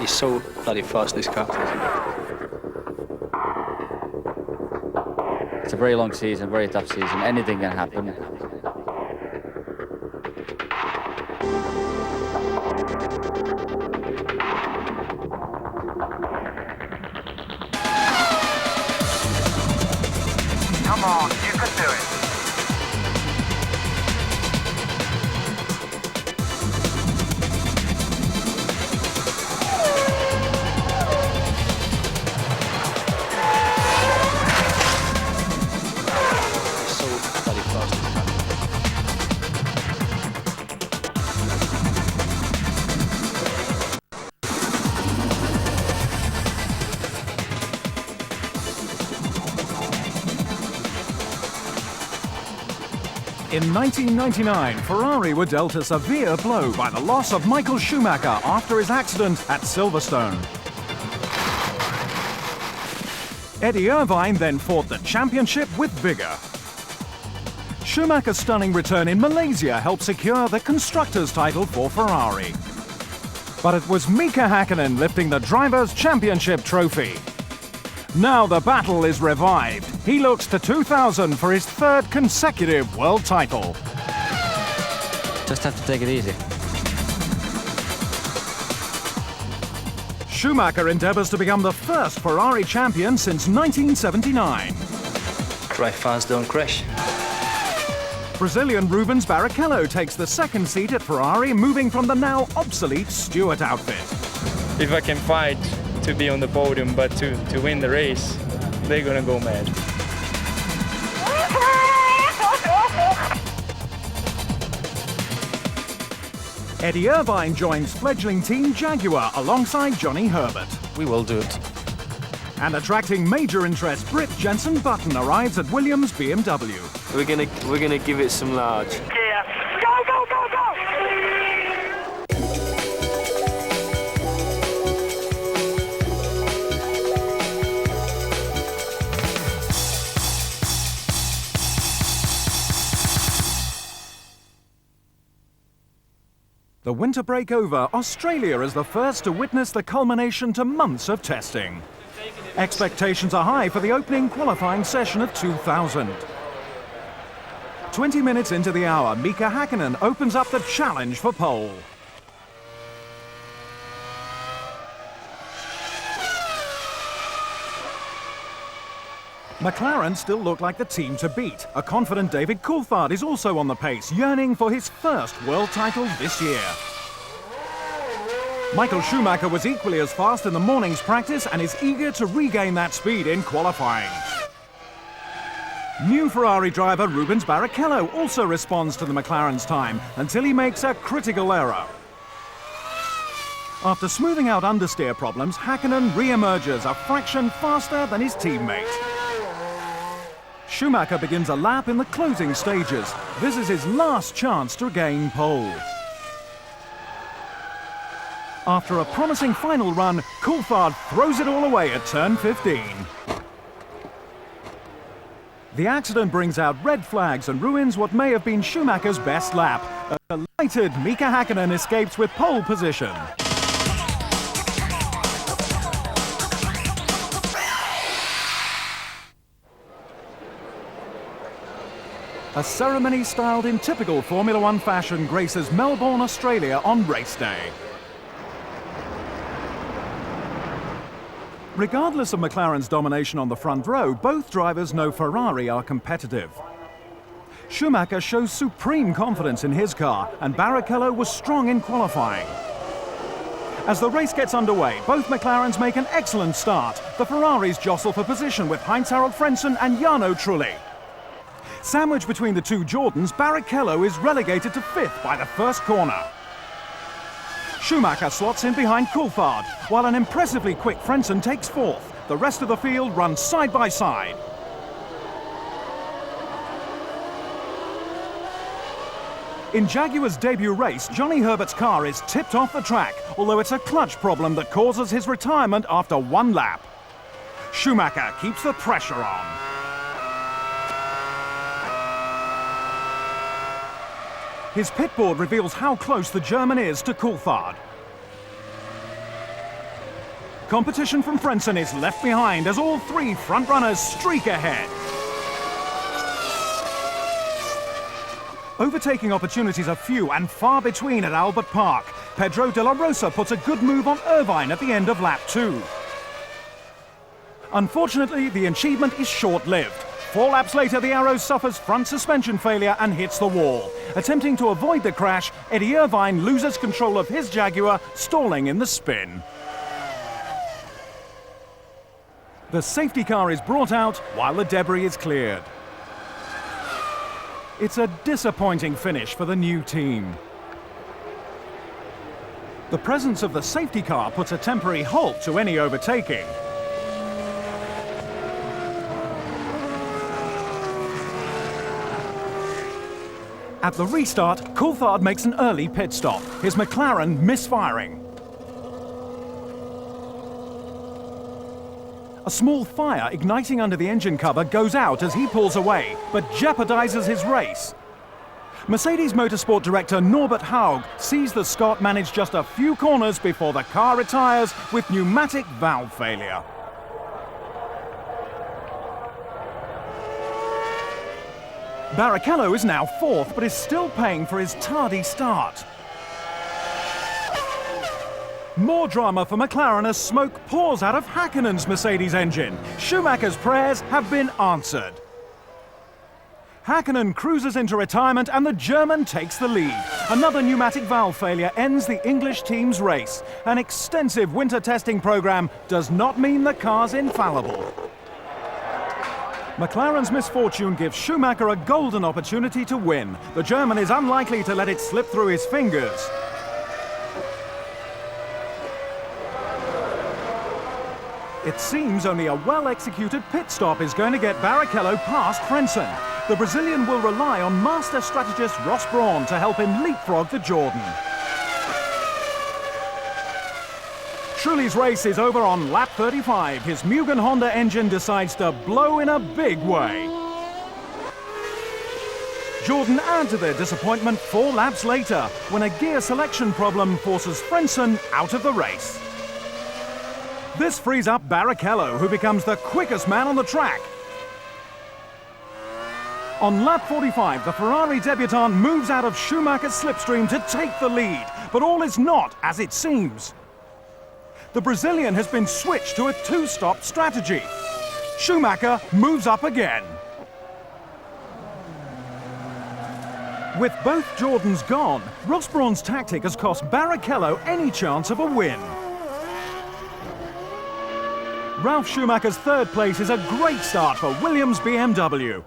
He's so bloody fast, this car. It's a very long season, very tough season. Anything can happen. Come on, you can do it. In 1999, Ferrari were dealt a severe blow by the loss of Michael Schumacher after his accident at Silverstone. Eddie Irvine then fought the championship with vigour. Schumacher's stunning return in Malaysia helped secure the Constructors' title for Ferrari. But it was Mika Häkkinen lifting the Drivers' Championship trophy. Now the battle is revived. He looks to 2000 for his third consecutive world title. Just have to take it easy. Schumacher endeavours to become the first Ferrari champion since 1979. Drive fast, don't crash. Brazilian Rubens Barrichello takes the second seat at Ferrari, moving from the now obsolete Stewart outfit. If I can fight to be on the podium, but to win the race, they're gonna go mad. Eddie Irvine joins fledgling team Jaguar alongside Johnny Herbert. We will do it. And attracting major interest, Brit Jensen Button arrives at Williams BMW. We're gonna give it some large. Yeah. Go, go, go, go! The winter break over, Australia is the first to witness the culmination to months of testing. Expectations are high for the opening qualifying session of 2000. 20 minutes into the hour, Mika Häkkinen opens up the challenge for pole. McLaren still look like the team to beat. A confident David Coulthard is also on the pace, yearning for his first world title this year. Michael Schumacher was equally as fast in the morning's practice and is eager to regain that speed in qualifying. New Ferrari driver Rubens Barrichello also responds to the McLaren's time until he makes a critical error. After smoothing out understeer problems, Häkkinen re-emerges a fraction faster than his teammate. Schumacher begins a lap in the closing stages. This is his last chance to gain pole. After a promising final run, Coulthard throws it all away at turn 15. The accident brings out red flags and ruins what may have been Schumacher's best lap. A delighted Mika Häkkinen escapes with pole position. A ceremony styled in typical Formula 1 fashion graces Melbourne, Australia on race day. Regardless of McLaren's domination on the front row, both drivers know Ferrari are competitive. Schumacher shows supreme confidence in his car, and Barrichello was strong in qualifying. As the race gets underway, both McLarens make an excellent start. The Ferraris jostle for position with Heinz-Harald Frentzen and Jarno Trulli. Sandwiched between the two Jordans, Barrichello is relegated to fifth by the first corner. Schumacher slots in behind Coulthard, while an impressively quick Frentzen takes fourth. The rest of the field runs side by side. In Jaguar's debut race, Johnny Herbert's car is tipped off the track, although it's a clutch problem that causes his retirement after one lap. Schumacher keeps the pressure on. His pitboard reveals how close the German is to Coulthard. Competition from Frentzen is left behind as all three front runners streak ahead. Overtaking opportunities are few and far between at Albert Park. Pedro de la Rosa puts a good move on Irvine at the end of lap 2. Unfortunately, the achievement is short-lived. 4 laps later, the Arrow suffers front suspension failure and hits the wall. Attempting to avoid the crash, Eddie Irvine loses control of his Jaguar, stalling in the spin. The safety car is brought out while the debris is cleared. It's a disappointing finish for the new team. The presence of the safety car puts a temporary halt to any overtaking. At the restart, Coulthard makes an early pit stop, his McLaren misfiring. A small fire igniting under the engine cover goes out as he pulls away, but jeopardizes his race. Mercedes Motorsport director Norbert Haug sees the Scot manage just a few corners before the car retires with pneumatic valve failure. Barrichello is now 4th, but is still paying for his tardy start. More drama for McLaren as smoke pours out of Häkkönen's Mercedes engine. Schumacher's prayers have been answered. Häkkönen cruises into retirement and the German takes the lead. Another pneumatic valve failure ends the English team's race. An extensive winter testing program does not mean the car's infallible. McLaren's misfortune gives Schumacher a golden opportunity to win. The German is unlikely to let it slip through his fingers. It seems only a well-executed pit stop is going to get Barrichello past Frentzen. The Brazilian will rely on master strategist Ross Brawn to help him leapfrog the Jordan. Trulli's race is over on lap 35. His Mugen Honda engine decides to blow in a big way. Jordan add to their disappointment 4 laps later, when a gear selection problem forces Frentzen out of the race. This frees up Barrichello, who becomes the quickest man on the track. On lap 45, the Ferrari debutant moves out of Schumacher's slipstream to take the lead, but all is not as it seems. The Brazilian has been switched to a 2-stop strategy. Schumacher moves up again. With both Jordans gone, Ross Brawn's tactic has cost Barrichello any chance of a win. Ralf Schumacher's 3rd place is a great start for Williams BMW.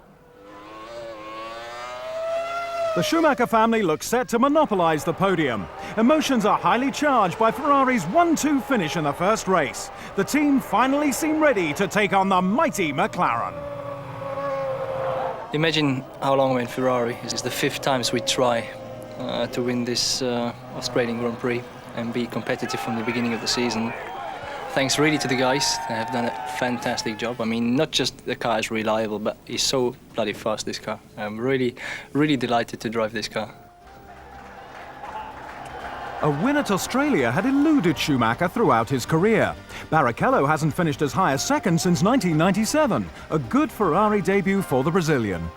The Schumacher family looks set to monopolize the podium. Emotions are highly charged by Ferrari's 1-2 finish in the first race. The team finally seem ready to take on the mighty McLaren. Imagine how long we're in Ferrari. It's the 5th time we try to win this Australian Grand Prix and be competitive from the beginning of the season. Thanks really to the guys. They have done a fantastic job. I mean, not just the car is reliable, but it's so bloody fast, this car. I'm really, really delighted to drive this car. A win at Australia had eluded Schumacher throughout his career. Barrichello hasn't finished as high as 2nd since 1997. A good Ferrari debut for the Brazilian.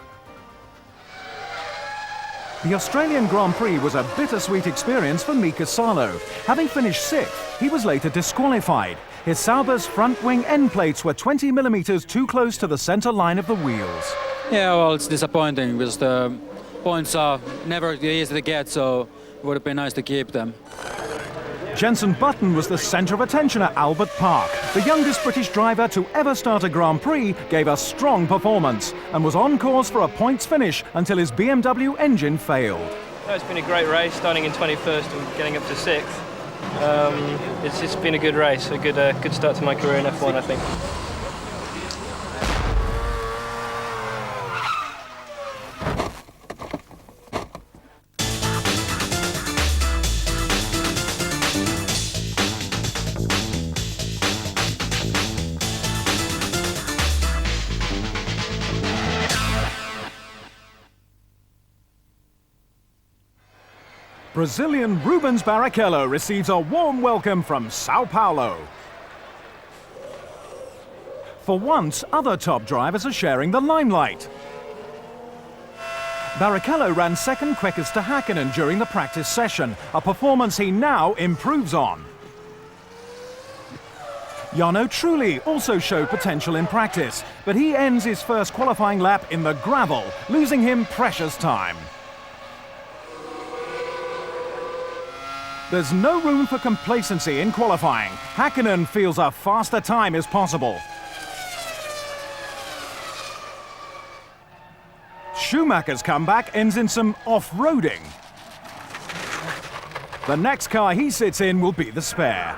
The Australian Grand Prix was a bittersweet experience for Mika Salo. Having finished 6th, he was later disqualified. His Sauber's front wing end plates were 20 millimeters too close to the center line of the wheels. Yeah, well, it's disappointing because the points are never easy to get, so it would have been nice to keep them. Jenson Button was the centre of attention at Albert Park. The youngest British driver to ever start a Grand Prix gave a strong performance and was on course for a points finish until his BMW engine failed. It's been a great race, starting in 21st and getting up to 6th. It's been a good race, a good start to my career in F1, I think. Brazilian Rubens Barrichello receives a warm welcome from Sao Paulo. For once, other top drivers are sharing the limelight. Barrichello ran second quickest to Häkkinen during the practice session, a performance he now improves on. Jarno Trulli also showed potential in practice, but he ends his first qualifying lap in the gravel, losing him precious time. There's no room for complacency in qualifying. Häkkinen feels a faster time is possible. Schumacher's comeback ends in some off-roading. The next car he sits in will be the spare.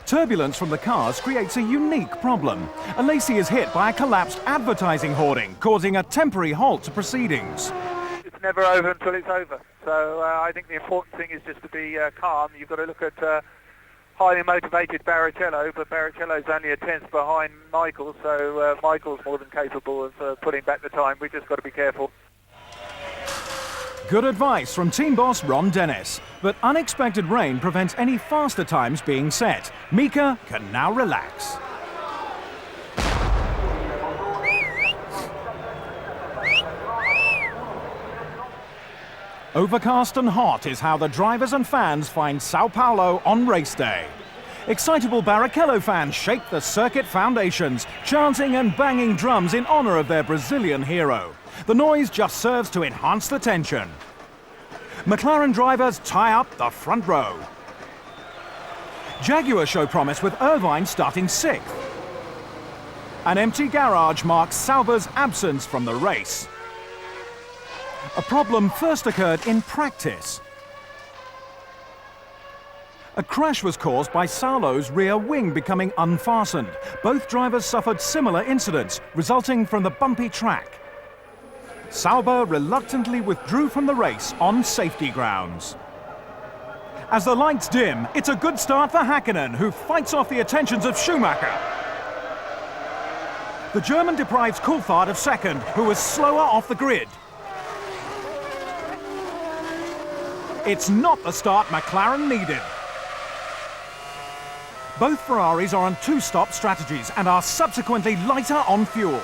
Turbulence from the cars creates a unique problem. Alesi is hit by a collapsed advertising hoarding, causing a temporary halt to proceedings. It's never over until it's over. So I think the important thing is just to be calm. You've got to look at highly motivated Barrichello, but Barrichello's only a tenth behind Michael, so Michael's more than capable of putting back the time. We've just got to be careful. Good advice from team boss Ron Dennis, but unexpected rain prevents any faster times being set. Mika can now relax. Overcast and hot is how the drivers and fans find Sao Paulo on race day. Excitable Barrichello fans shake the circuit foundations, chanting and banging drums in honor of their Brazilian hero. The noise just serves to enhance the tension. McLaren drivers tie up the front row. Jaguar show promise with Irvine starting 6th. An empty garage marks Sauber's absence from the race. A problem first occurred in practice. A crash was caused by Saulo's rear wing becoming unfastened. Both drivers suffered similar incidents, resulting from the bumpy track. Sauber reluctantly withdrew from the race on safety grounds. As the lights dim, it's a good start for Häkkinen, who fights off the attentions of Schumacher. The German deprives Coulthard of second, who was slower off the grid. It's not the start McLaren needed. Both Ferraris are on two-stop strategies and are subsequently lighter on fuel.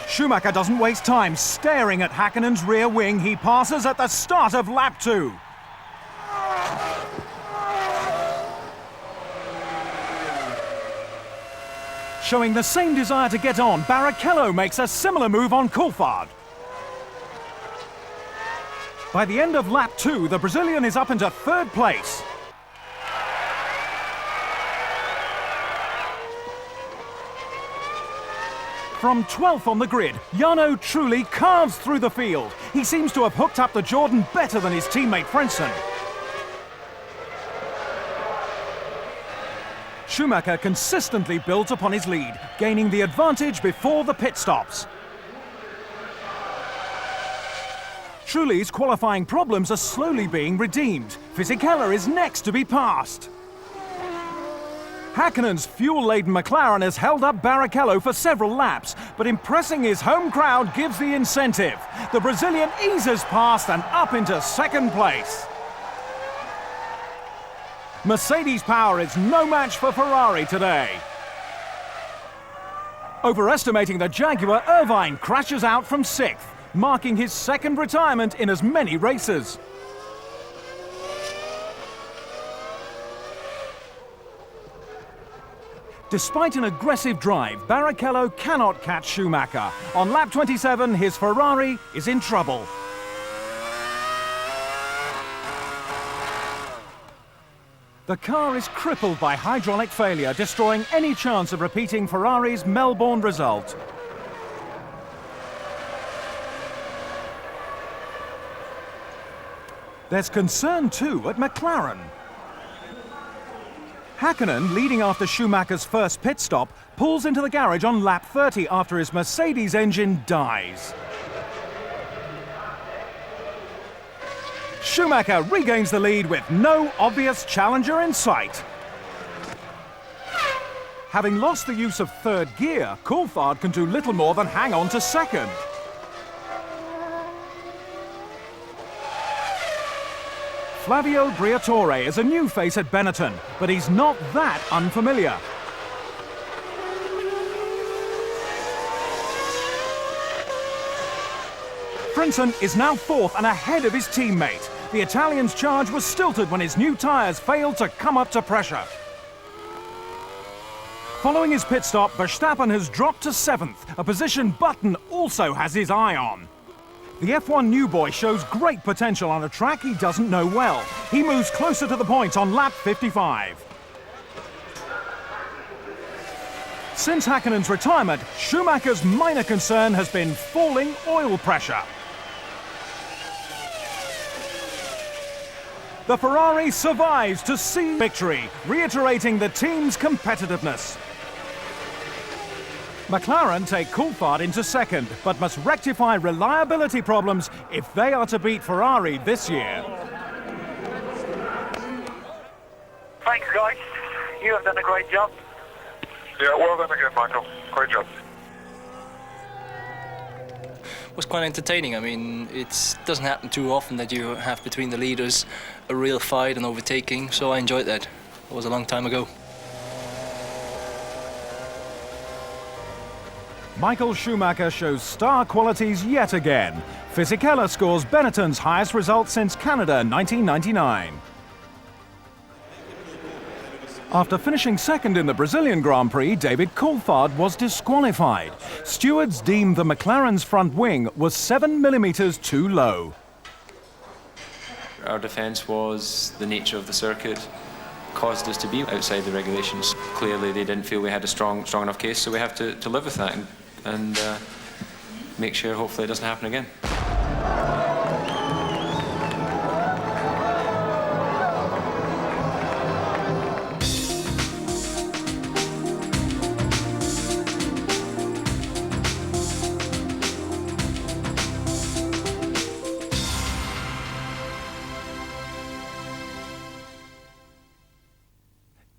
Schumacher doesn't waste time staring at Häkkinen's rear wing. He passes at the start of lap 2. Showing the same desire to get on, Barrichello makes a similar move on Coulthard. By the end of lap 2, the Brazilian is up into 3rd place. From 12th on the grid, Jarno Trulli carves through the field. He seems to have hooked up the Jordan better than his teammate Frentzen. Schumacher consistently builds upon his lead, gaining the advantage before the pit stops. Trulli's qualifying problems are slowly being redeemed. Fisichella is next to be passed. Häkkinen's fuel-laden McLaren has held up Barrichello for several laps, but impressing his home crowd gives the incentive. The Brazilian eases past and up into 2nd place. Mercedes power is no match for Ferrari today. Overestimating the Jaguar, Irvine crashes out from 6th, marking his 2nd retirement in as many races. Despite an aggressive drive, Barrichello cannot catch Schumacher. On lap 27, his Ferrari is in trouble. The car is crippled by hydraulic failure, destroying any chance of repeating Ferrari's Melbourne result. There's concern too at McLaren. Häkkinen, leading after Schumacher's first pit stop, pulls into the garage on lap 30 after his Mercedes engine dies. Schumacher regains the lead with no obvious challenger in sight. Having lost the use of 3rd gear, Coulthard can do little more than hang on to 2nd. Flavio Briatore is a new face at Benetton, but he's not that unfamiliar. Frentzen is now fourth and ahead of his teammate. The Italian's charge was stilted when his new tyres failed to come up to pressure. Following his pit stop, Verstappen has dropped to 7th, a position Button also has his eye on. The F1 new boy shows great potential on a track he doesn't know well. He moves closer to the points on lap 55. Since Häkkinen's retirement, Schumacher's minor concern has been falling oil pressure. The Ferrari survives to see victory, reiterating the team's competitiveness. McLaren take Coulthard into second, but must rectify reliability problems if they are to beat Ferrari this year. Thanks, guys. You have done a great job. Yeah, well done again, Michael. Great job. It was quite entertaining. I mean, it doesn't happen too often that you have between the leaders a real fight and overtaking, so I enjoyed that. It was a long time ago. Michael Schumacher shows star qualities yet again. Fisichella scores Benetton's highest result since Canada 1999. After finishing second in the Brazilian Grand Prix, David Coulthard was disqualified. Stewards deemed the McLaren's front wing was 7 millimeters too low. Our defence was the nature of the circuit, caused us to be outside the regulations. Clearly they didn't feel we had a strong enough case, so we have to live with that and make sure hopefully it doesn't happen again.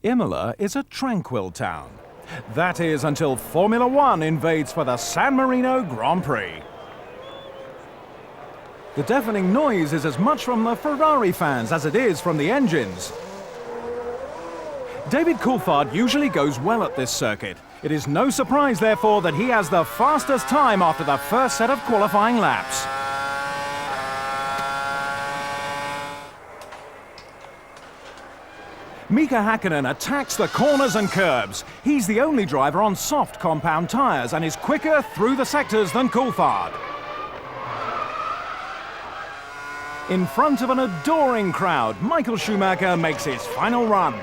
Imola is a tranquil town. That is until Formula 1 invades for the San Marino Grand Prix. The deafening noise is as much from the Ferrari fans as it is from the engines. David Coulthard usually goes well at this circuit. It is no surprise, therefore, that he has the fastest time after the first set of qualifying laps. Mika Häkkinen attacks the corners and curbs. He's the only driver on soft compound tyres and is quicker through the sectors than Coulthard. In front of an adoring crowd, Michael Schumacher makes his final run.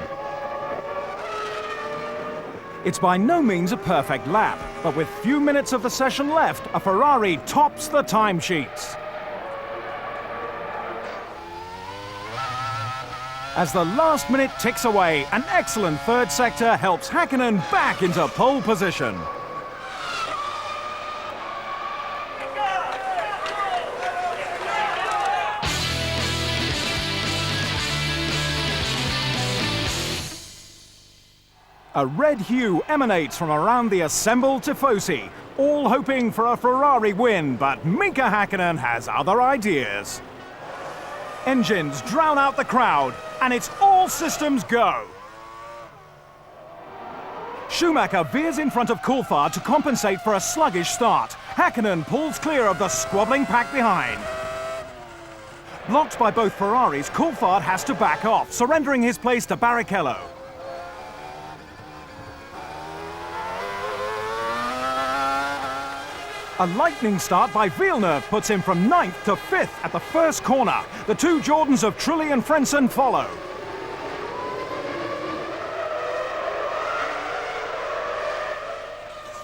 It's by no means a perfect lap, but with few minutes of the session left, a Ferrari tops the timesheets. As the last minute ticks away, an excellent third sector helps Häkkinen back into pole position. A red hue emanates from around the assembled Tifosi, all hoping for a Ferrari win, but Mika Häkkinen has other ideas. Engines drown out the crowd, and it's all systems go. Schumacher veers in front of Coulthard to compensate for a sluggish start. Häkkinen pulls clear of the squabbling pack behind. Blocked by both Ferraris, Coulthard has to back off, surrendering his place to Barrichello. A lightning start by Villeneuve puts him from 9th to 5th at the first corner. The two Jordans of Trulli and Frentzen follow.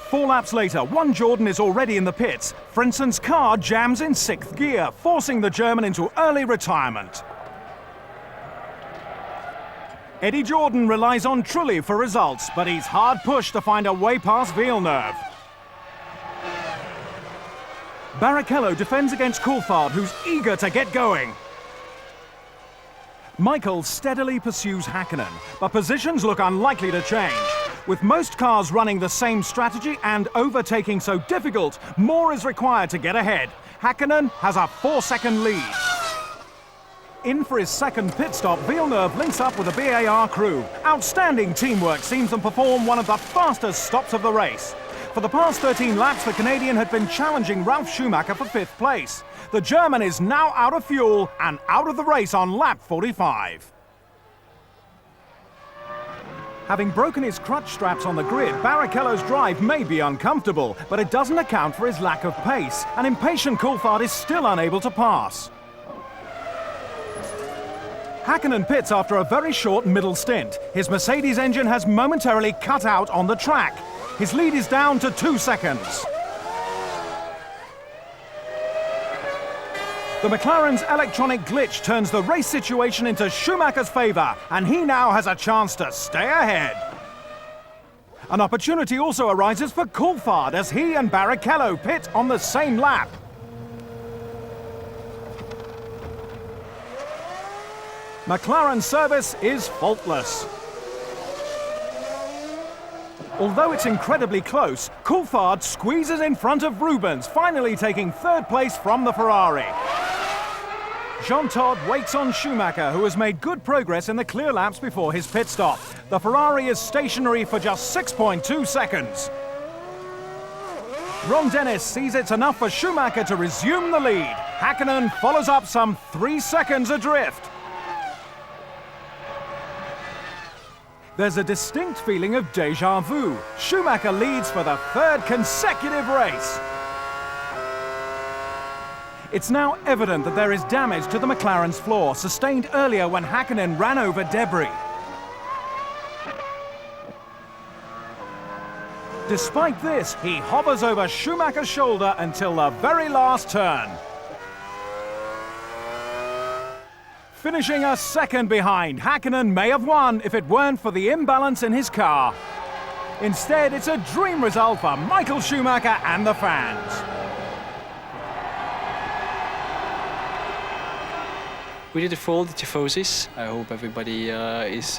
Four laps later, one Jordan is already in the pits. Frentzen's car jams in 6th gear, forcing the German into early retirement. Eddie Jordan relies on Trulli for results, but he's hard pushed to find a way past Villeneuve. Barrichello defends against Coulthard, who's eager to get going. Michael steadily pursues Häkkinen, but positions look unlikely to change. With most cars running the same strategy and overtaking so difficult, more is required to get ahead. Häkkinen has a 4-second lead. in for his second pit stop, Villeneuve links up with the BAR crew. Outstanding teamwork sees them perform one of the fastest stops of the race. For the past 13 laps, the Canadian had been challenging Ralf Schumacher for 5th place. The German is now out of fuel and out of the race on lap 45. Having broken his crutch straps on the grid, Barrichello's drive may be uncomfortable, but it doesn't account for his lack of pace. An impatient Coulthard is still unable to pass. Hakkinen pits after a very short middle stint. His Mercedes engine has momentarily cut out on the track. His lead is down to 2 seconds. The McLaren's electronic glitch turns the race situation into Schumacher's favour, and he now has a chance to stay ahead. An opportunity also arises for Coulthard as he and Barrichello pit on the same lap. McLaren's service is faultless. Although it's incredibly close, Coulthard squeezes in front of Rubens, finally taking 3rd place from the Ferrari. Jean Todt waits on Schumacher, who has made good progress in the clear laps before his pit stop. The Ferrari is stationary for just 6.2 seconds. Ron Dennis sees it's enough for Schumacher to resume the lead. Hakkinen follows up some 3 seconds adrift. There's a distinct feeling of déjà vu. Schumacher leads for the 3rd consecutive race. It's now evident that there is damage to the McLaren's floor, sustained earlier when Hakkinen ran over debris. Despite this, he hovers over Schumacher's shoulder until the very last turn. Finishing a second behind, Hakkinen may have won if it weren't for the imbalance in his car. Instead, it's a dream result for Michael Schumacher and the fans. We did it for all the tifosis. I hope everybody is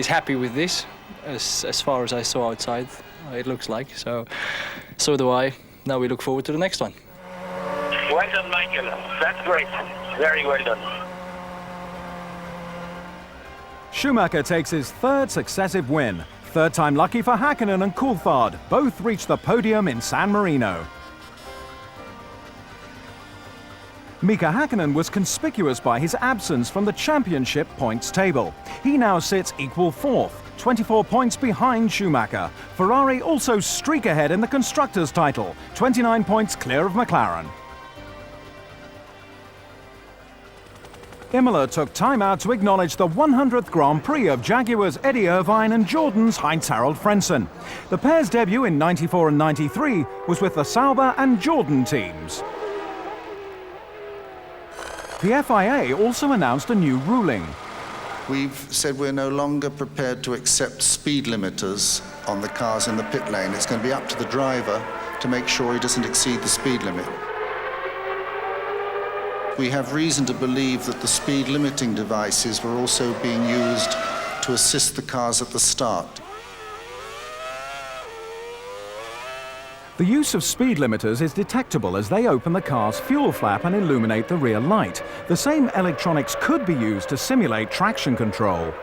happy with this, as far as I saw outside. It looks like, so do I. Now we look forward to the next one. Well done, Michael. That's great. Very well done. Schumacher takes his 3rd successive win. 3rd time lucky for Hakkinen and Coulthard. Both reached the podium in San Marino. Mika Hakkinen was conspicuous by his absence from the championship points table. He now sits equal 4th, 24 points behind Schumacher. Ferrari also streak ahead in the Constructors' title, 29 points clear of McLaren. Imola took time out to acknowledge the 100th Grand Prix of Jaguar's Eddie Irvine and Jordan's Heinz-Harald Frentzen. The pair's debut in '94 and '93 was with the Sauber and Jordan teams. The FIA also announced a new ruling. We've said we're no longer prepared to accept speed limiters on the cars in the pit lane. It's going to be up to the driver to make sure he doesn't exceed the speed limit. We have reason to believe that the speed limiting devices were also being used to assist the cars at the start. The use of speed limiters is detectable as they open the car's fuel flap and illuminate the rear light. The same electronics could be used to simulate traction control.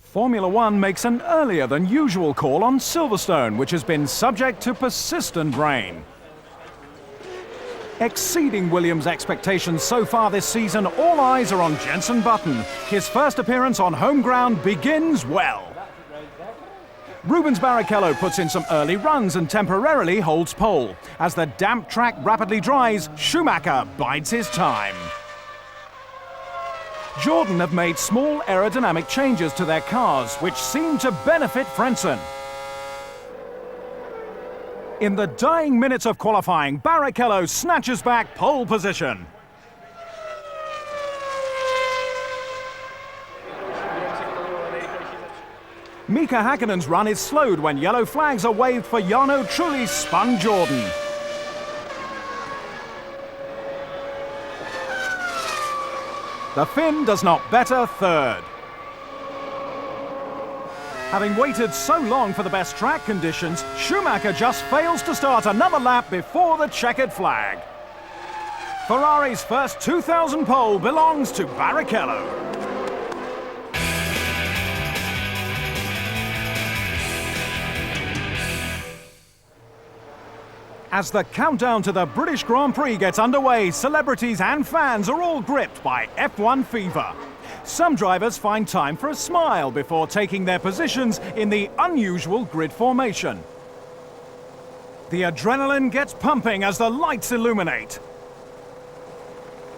Formula 1 makes an earlier than usual call on Silverstone, which has been subject to persistent rain. Exceeding Williams' expectations so far this season, all eyes are on Jenson Button. His first appearance on home ground begins well. Rubens Barrichello puts in some early runs and temporarily holds pole. As the damp track rapidly dries, Schumacher bides his time. Jordan have made small aerodynamic changes to their cars, which seem to benefit Frentzen. In the dying minutes of qualifying, Barrichello snatches back pole position. Mika Häkkinen's run is slowed when yellow flags are waved for Jarno Trulli's spun Jordan. The Finn does not better third. Having waited so long for the best track conditions, Schumacher just fails to start another lap before the checkered flag. Ferrari's first 2000 pole belongs to Barrichello. As the countdown to the British Grand Prix gets underway, celebrities and fans are all gripped by F1 fever. Some drivers find time for a smile before taking their positions in the unusual grid formation. The adrenaline gets pumping as the lights illuminate.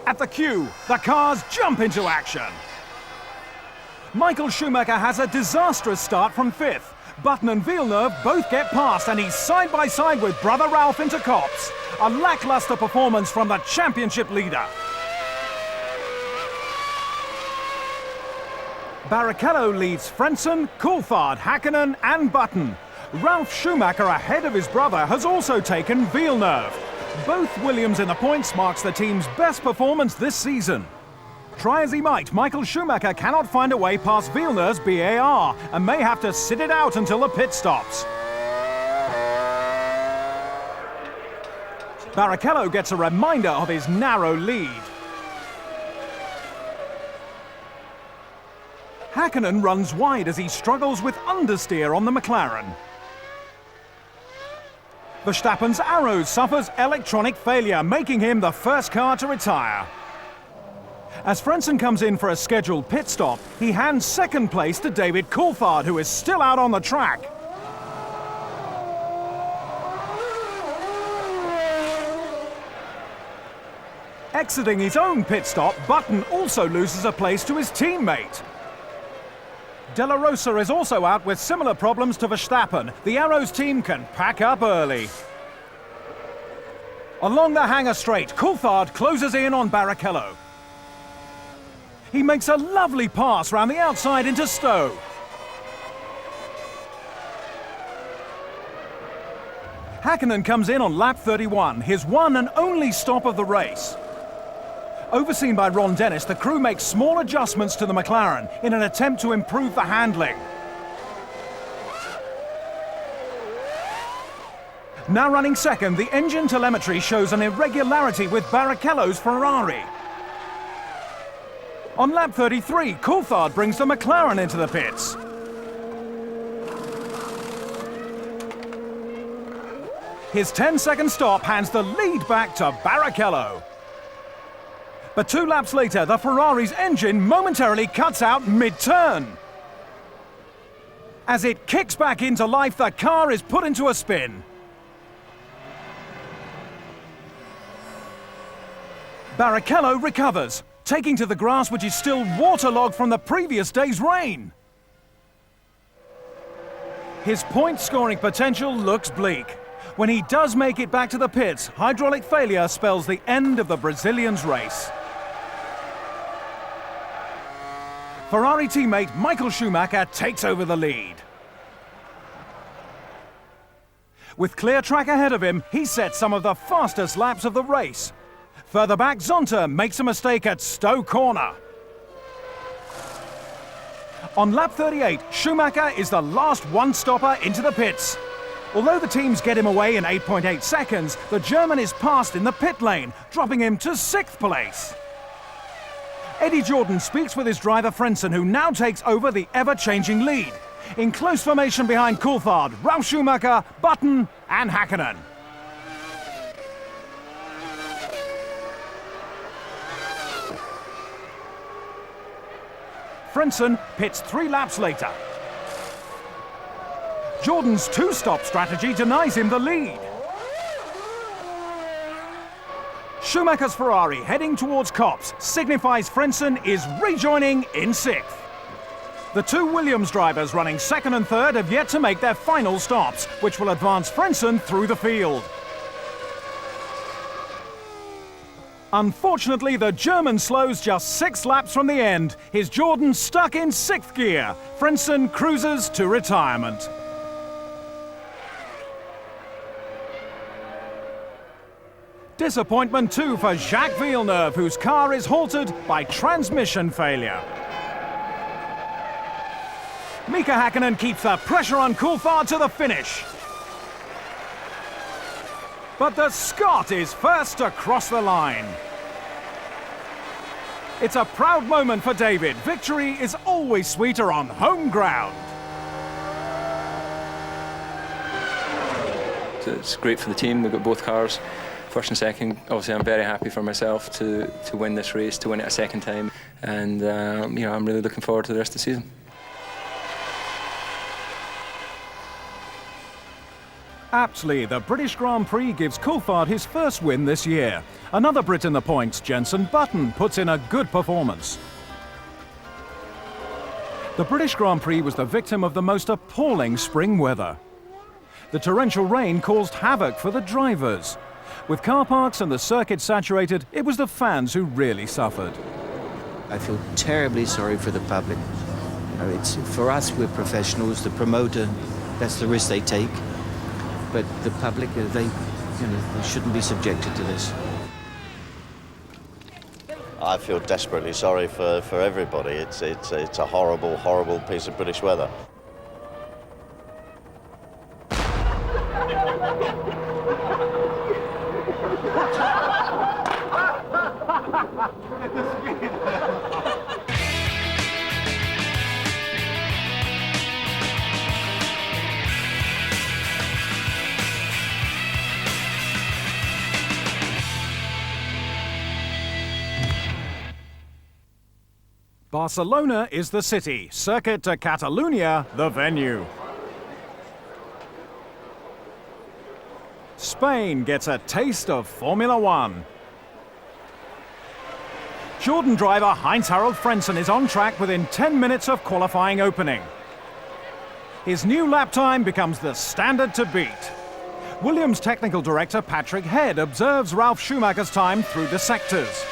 At the cue, the cars jump into action. Michael Schumacher has a disastrous start from 5th. Button and Villeneuve both get past, and he's side by side with brother Ralph into Copse. A lackluster performance from the championship leader. Barrichello leads Frentzen, Coulthard, Häkkinen and Button. Ralf Schumacher, ahead of his brother, has also taken Villeneuve. Both Williams in the points marks the team's best performance this season. Try as he might, Michael Schumacher cannot find a way past Villeneuve's BAR and may have to sit it out until the pit stops. Barrichello gets a reminder of his narrow lead. Häkkinen runs wide as he struggles with understeer on the McLaren. Verstappen's Arrows suffers electronic failure, making him the first car to retire. As Frentzen comes in for a scheduled pit stop, he hands second place to David Coulthard, who is still out on the track. Exiting his own pit stop, Button also loses a place to his teammate. De La Rosa is also out with similar problems to Verstappen. The Arrows team can pack up early. Along the hangar straight, Coulthard closes in on Barrichello. He makes a lovely pass round the outside into Stowe. Häkkinen comes in on lap 31, his one and only stop of the race. Overseen by Ron Dennis, the crew makes small adjustments to the McLaren in an attempt to improve the handling. Now running second, the engine telemetry shows an irregularity with Barrichello's Ferrari. On lap 33, Coulthard brings the McLaren into the pits. His 10-second stop hands the lead back to Barrichello. But 2 laps later, the Ferrari's engine momentarily cuts out mid-turn. As it kicks back into life, the car is put into a spin. Barrichello recovers, taking to the grass which is still waterlogged from the previous day's rain. His point-scoring potential looks bleak. When he does make it back to the pits, hydraulic failure spells the end of the Brazilian's race. Ferrari teammate Michael Schumacher takes over the lead. With clear track ahead of him, he sets some of the fastest laps of the race. Further back, Zonta makes a mistake at Stowe Corner. On lap 38, Schumacher is the last one-stopper into the pits. Although the teams get him away in 8.8 seconds, the German is passed in the pit lane, dropping him to 6th place. Eddie Jordan speaks with his driver Frentzen, who now takes over the ever-changing lead. In close formation behind Coulthard, Ralf Schumacher, Button and Häkkinen. Frentzen pits 3 laps later. Jordan's 2-stop strategy denies him the lead. Schumacher's Ferrari, heading towards Copse, signifies Frentzen is rejoining in 6th. The 2 Williams drivers running 2nd and 3rd have yet to make their final stops, which will advance Frentzen through the field. Unfortunately, the German slows just 6 laps from the end. His Jordan stuck in 6th gear. Frentzen cruises to retirement. Disappointment too for Jacques Villeneuve, whose car is halted by transmission failure. Mika Häkkinen keeps the pressure on Coulthard to the finish. But the Scot is first to cross the line. It's a proud moment for David. Victory is always sweeter on home ground. It's great for the team. We've got both cars, first and second. Obviously, I'm very happy for myself to win this race, to win it a second time. And, you know, I'm really looking forward to the rest of the season. Aptly, the British Grand Prix gives Coulthard his first win this year. Another Brit in the points, Jenson Button, puts in a good performance. The British Grand Prix was the victim of the most appalling spring weather. The torrential rain caused havoc for the drivers. With car parks and the circuit saturated, it was the fans who really suffered. I feel terribly sorry for the public. You know, it's, for us, we're professionals. The promoter, that's the risk they take. But the public, they shouldn't be subjected to this. I feel desperately sorry for everybody. It's a horrible, horrible piece of British weather. Barcelona is the city, Circuit de Catalunya the venue. Spain gets a taste of Formula 1. Jordan driver Heinz-Harald Frentzen is on track within 10 minutes of qualifying opening. His new lap time becomes the standard to beat. Williams technical director Patrick Head observes Ralf Schumacher's time through the sectors.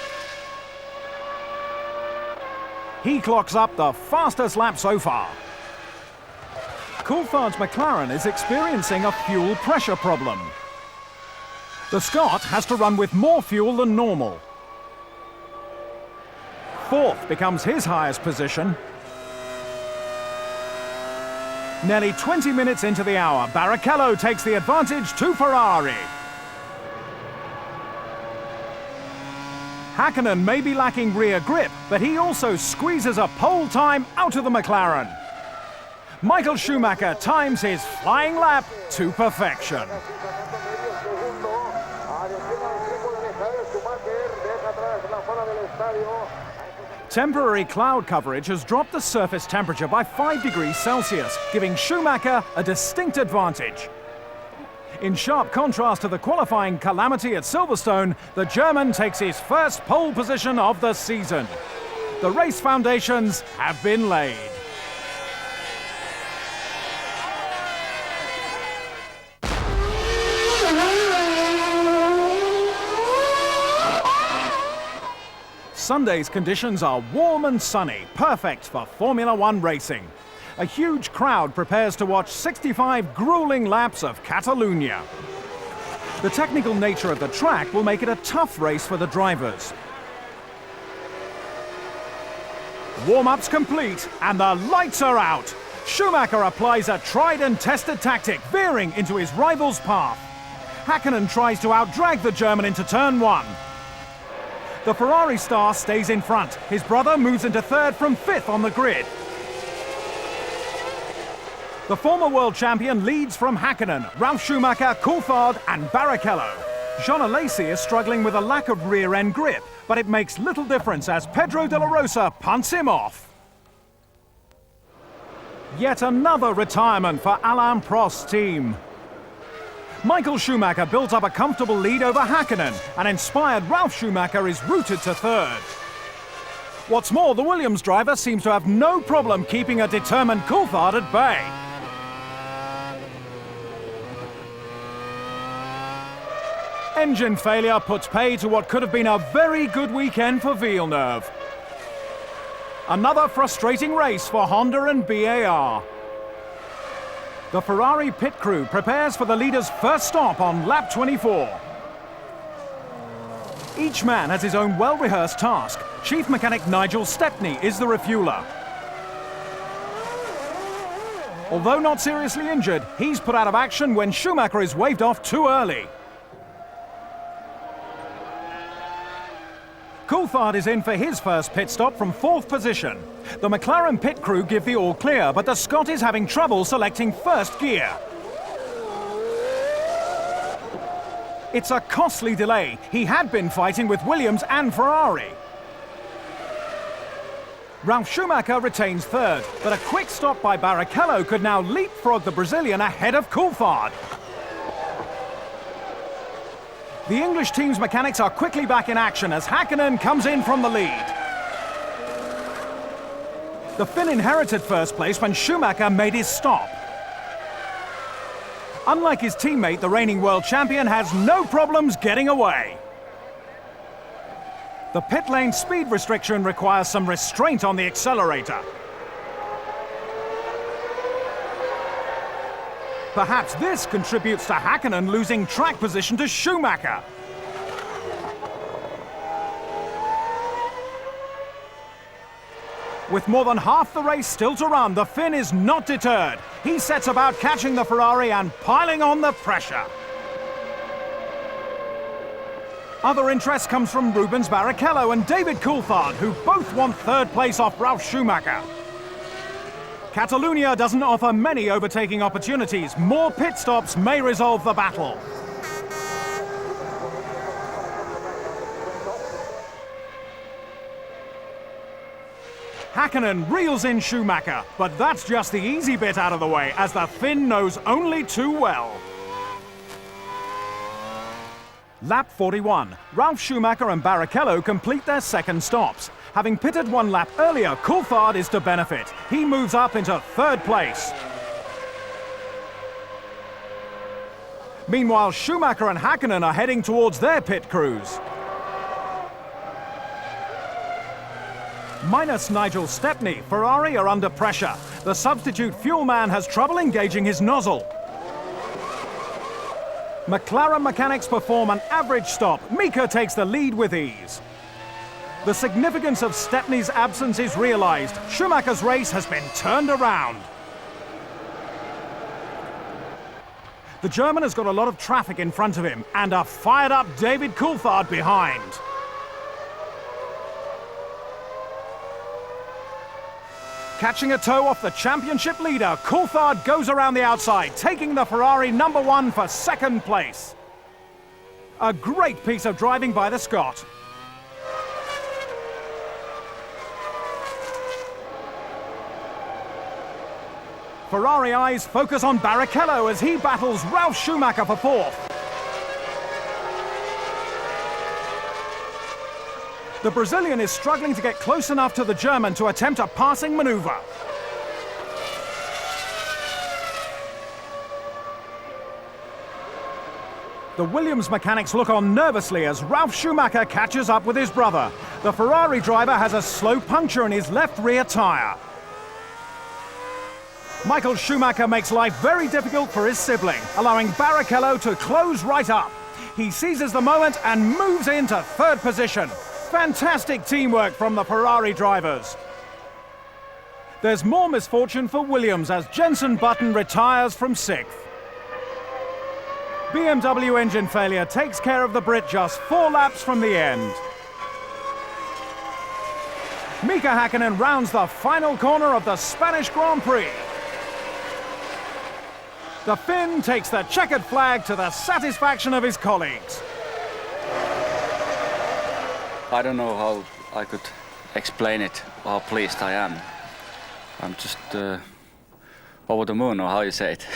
He clocks up the fastest lap so far. Coulthard's McLaren is experiencing a fuel pressure problem. The Scot has to run with more fuel than normal. 4th becomes his highest position. Nearly 20 minutes into the hour, Barrichello takes the advantage to Ferrari. Häkkinen may be lacking rear grip, but he also squeezes a pole time out of the McLaren. Michael Schumacher times his flying lap to perfection. Temporary cloud coverage has dropped the surface temperature by 5 degrees Celsius, giving Schumacher a distinct advantage. In sharp contrast to the qualifying calamity at Silverstone, the German takes his first pole position of the season. The race foundations have been laid. Sunday's conditions are warm and sunny, perfect for Formula 1 racing. A huge crowd prepares to watch 65 grueling laps of Catalunya. The technical nature of the track will make it a tough race for the drivers. Warm-ups complete and the lights are out. Schumacher applies a tried and tested tactic, veering into his rival's path. Häkkinen tries to outdrag the German into turn 1. The Ferrari star stays in front. His brother moves into 3rd from 5th on the grid. The former world champion leads from Häkkinen, Ralf Schumacher, Coulthard and Barrichello. Jean Alesi is struggling with a lack of rear-end grip, but it makes little difference as Pedro de la Rosa punts him off. Yet another retirement for Alain Prost's team. Michael Schumacher built up a comfortable lead over Häkkinen, and inspired Ralf Schumacher is routed to 3rd. What's more, the Williams driver seems to have no problem keeping a determined Coulthard at bay. Engine failure puts pay to what could have been a very good weekend for Villeneuve. Another frustrating race for Honda and BAR. The Ferrari pit crew prepares for the leader's first stop on lap 24. Each man has his own well-rehearsed task. Chief mechanic Nigel Stepney is the refueler. Although not seriously injured, he's put out of action when Schumacher is waved off too early. Coulthard is in for his first pit stop from 4th position. The McLaren pit crew give the all clear, but the Scot is having trouble selecting first gear. It's a costly delay. He had been fighting with Williams and Ferrari. Ralf Schumacher retains 3rd, but a quick stop by Barrichello could now leapfrog the Brazilian ahead of Coulthard. The English team's mechanics are quickly back in action as Häkkinen comes in from the lead. The Finn inherited first place when Schumacher made his stop. Unlike his teammate, the reigning world champion has no problems getting away. The pit lane speed restriction requires some restraint on the accelerator. Perhaps this contributes to Häkkinen losing track position to Schumacher. With more than half the race still to run, the Finn is not deterred. He sets about catching the Ferrari and piling on the pressure. Other interest comes from Rubens Barrichello and David Coulthard, who both want 3rd place off Ralf Schumacher. Catalunya doesn't offer many overtaking opportunities. More pit stops may resolve the battle. Häkkinen reels in Schumacher, but that's just the easy bit out of the way, as the Finn knows only too well. Lap 41. Ralf Schumacher and Barrichello complete their 2nd stops. Having pitted 1 lap earlier, Coulthard is to benefit. He moves up into 3rd place. Meanwhile, Schumacher and Häkkinen are heading towards their pit crews. Minus Nigel Stepney, Ferrari are under pressure. The substitute fuel man has trouble engaging his nozzle. McLaren mechanics perform an average stop. Mika takes the lead with ease. The significance of Stepney's absence is realized. Schumacher's race has been turned around. The German has got a lot of traffic in front of him and a fired-up David Coulthard behind. Catching a toe off the championship leader, Coulthard goes around the outside, taking the Ferrari #1 for 2nd place. A great piece of driving by the Scot. Ferrari eyes focus on Barrichello as he battles Ralf Schumacher for 4th. The Brazilian is struggling to get close enough to the German to attempt a passing maneuver. The Williams mechanics look on nervously as Ralf Schumacher catches up with his brother. The Ferrari driver has a slow puncture in his left rear tyre. Michael Schumacher makes life very difficult for his sibling, allowing Barrichello to close right up. He seizes the moment and moves into 3rd position. Fantastic teamwork from the Ferrari drivers. There's more misfortune for Williams as Jenson Button retires from 6th. BMW engine failure takes care of the Brit just 4 laps from the end. Mika Häkkinen rounds the final corner of the Spanish Grand Prix. The Finn takes the checkered flag to the satisfaction of his colleagues. I don't know how I could explain it, how pleased I am. I'm just over the moon, or how you say it.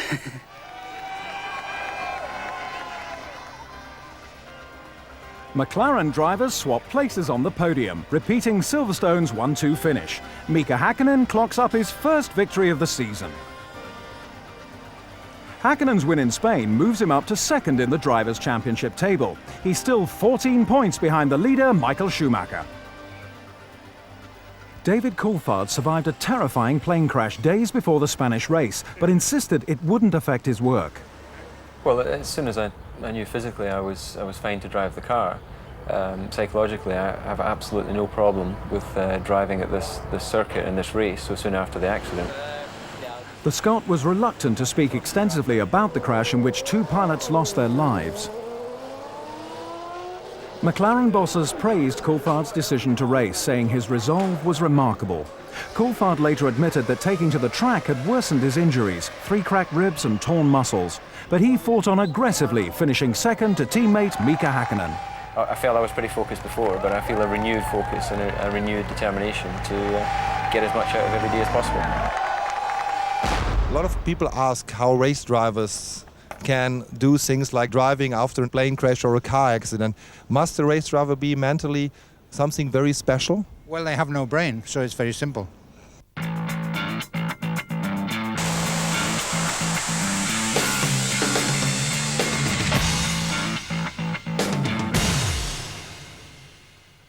McLaren drivers swap places on the podium, repeating Silverstone's 1-2 finish. Mika Häkkinen clocks up his first victory of the season. Häkkänen's win in Spain moves him up to second in the Drivers' Championship table. He's still 14 points behind the leader, Michael Schumacher. David Coulthard survived a terrifying plane crash days before the Spanish race, but insisted it wouldn't affect his work. Well, as soon as I knew physically I was fine to drive the car. Psychologically, I have absolutely no problem with driving at this circuit in this race so soon after the accident. The Scot was reluctant to speak extensively about the crash in which two pilots lost their lives. McLaren bosses praised Coulthard's decision to race, saying his resolve was remarkable. Coulthard later admitted that taking to the track had worsened his injuries, 3 cracked ribs and torn muscles. But he fought on aggressively, finishing second to teammate Mika Häkkinen. I felt I was pretty focused before, but I feel a renewed focus and a renewed determination to get as much out of every day as possible. A lot of people ask how race drivers can do things like driving after a plane crash or a car accident. Must a race driver be mentally something very special? Well, they have no brain, so it's very simple.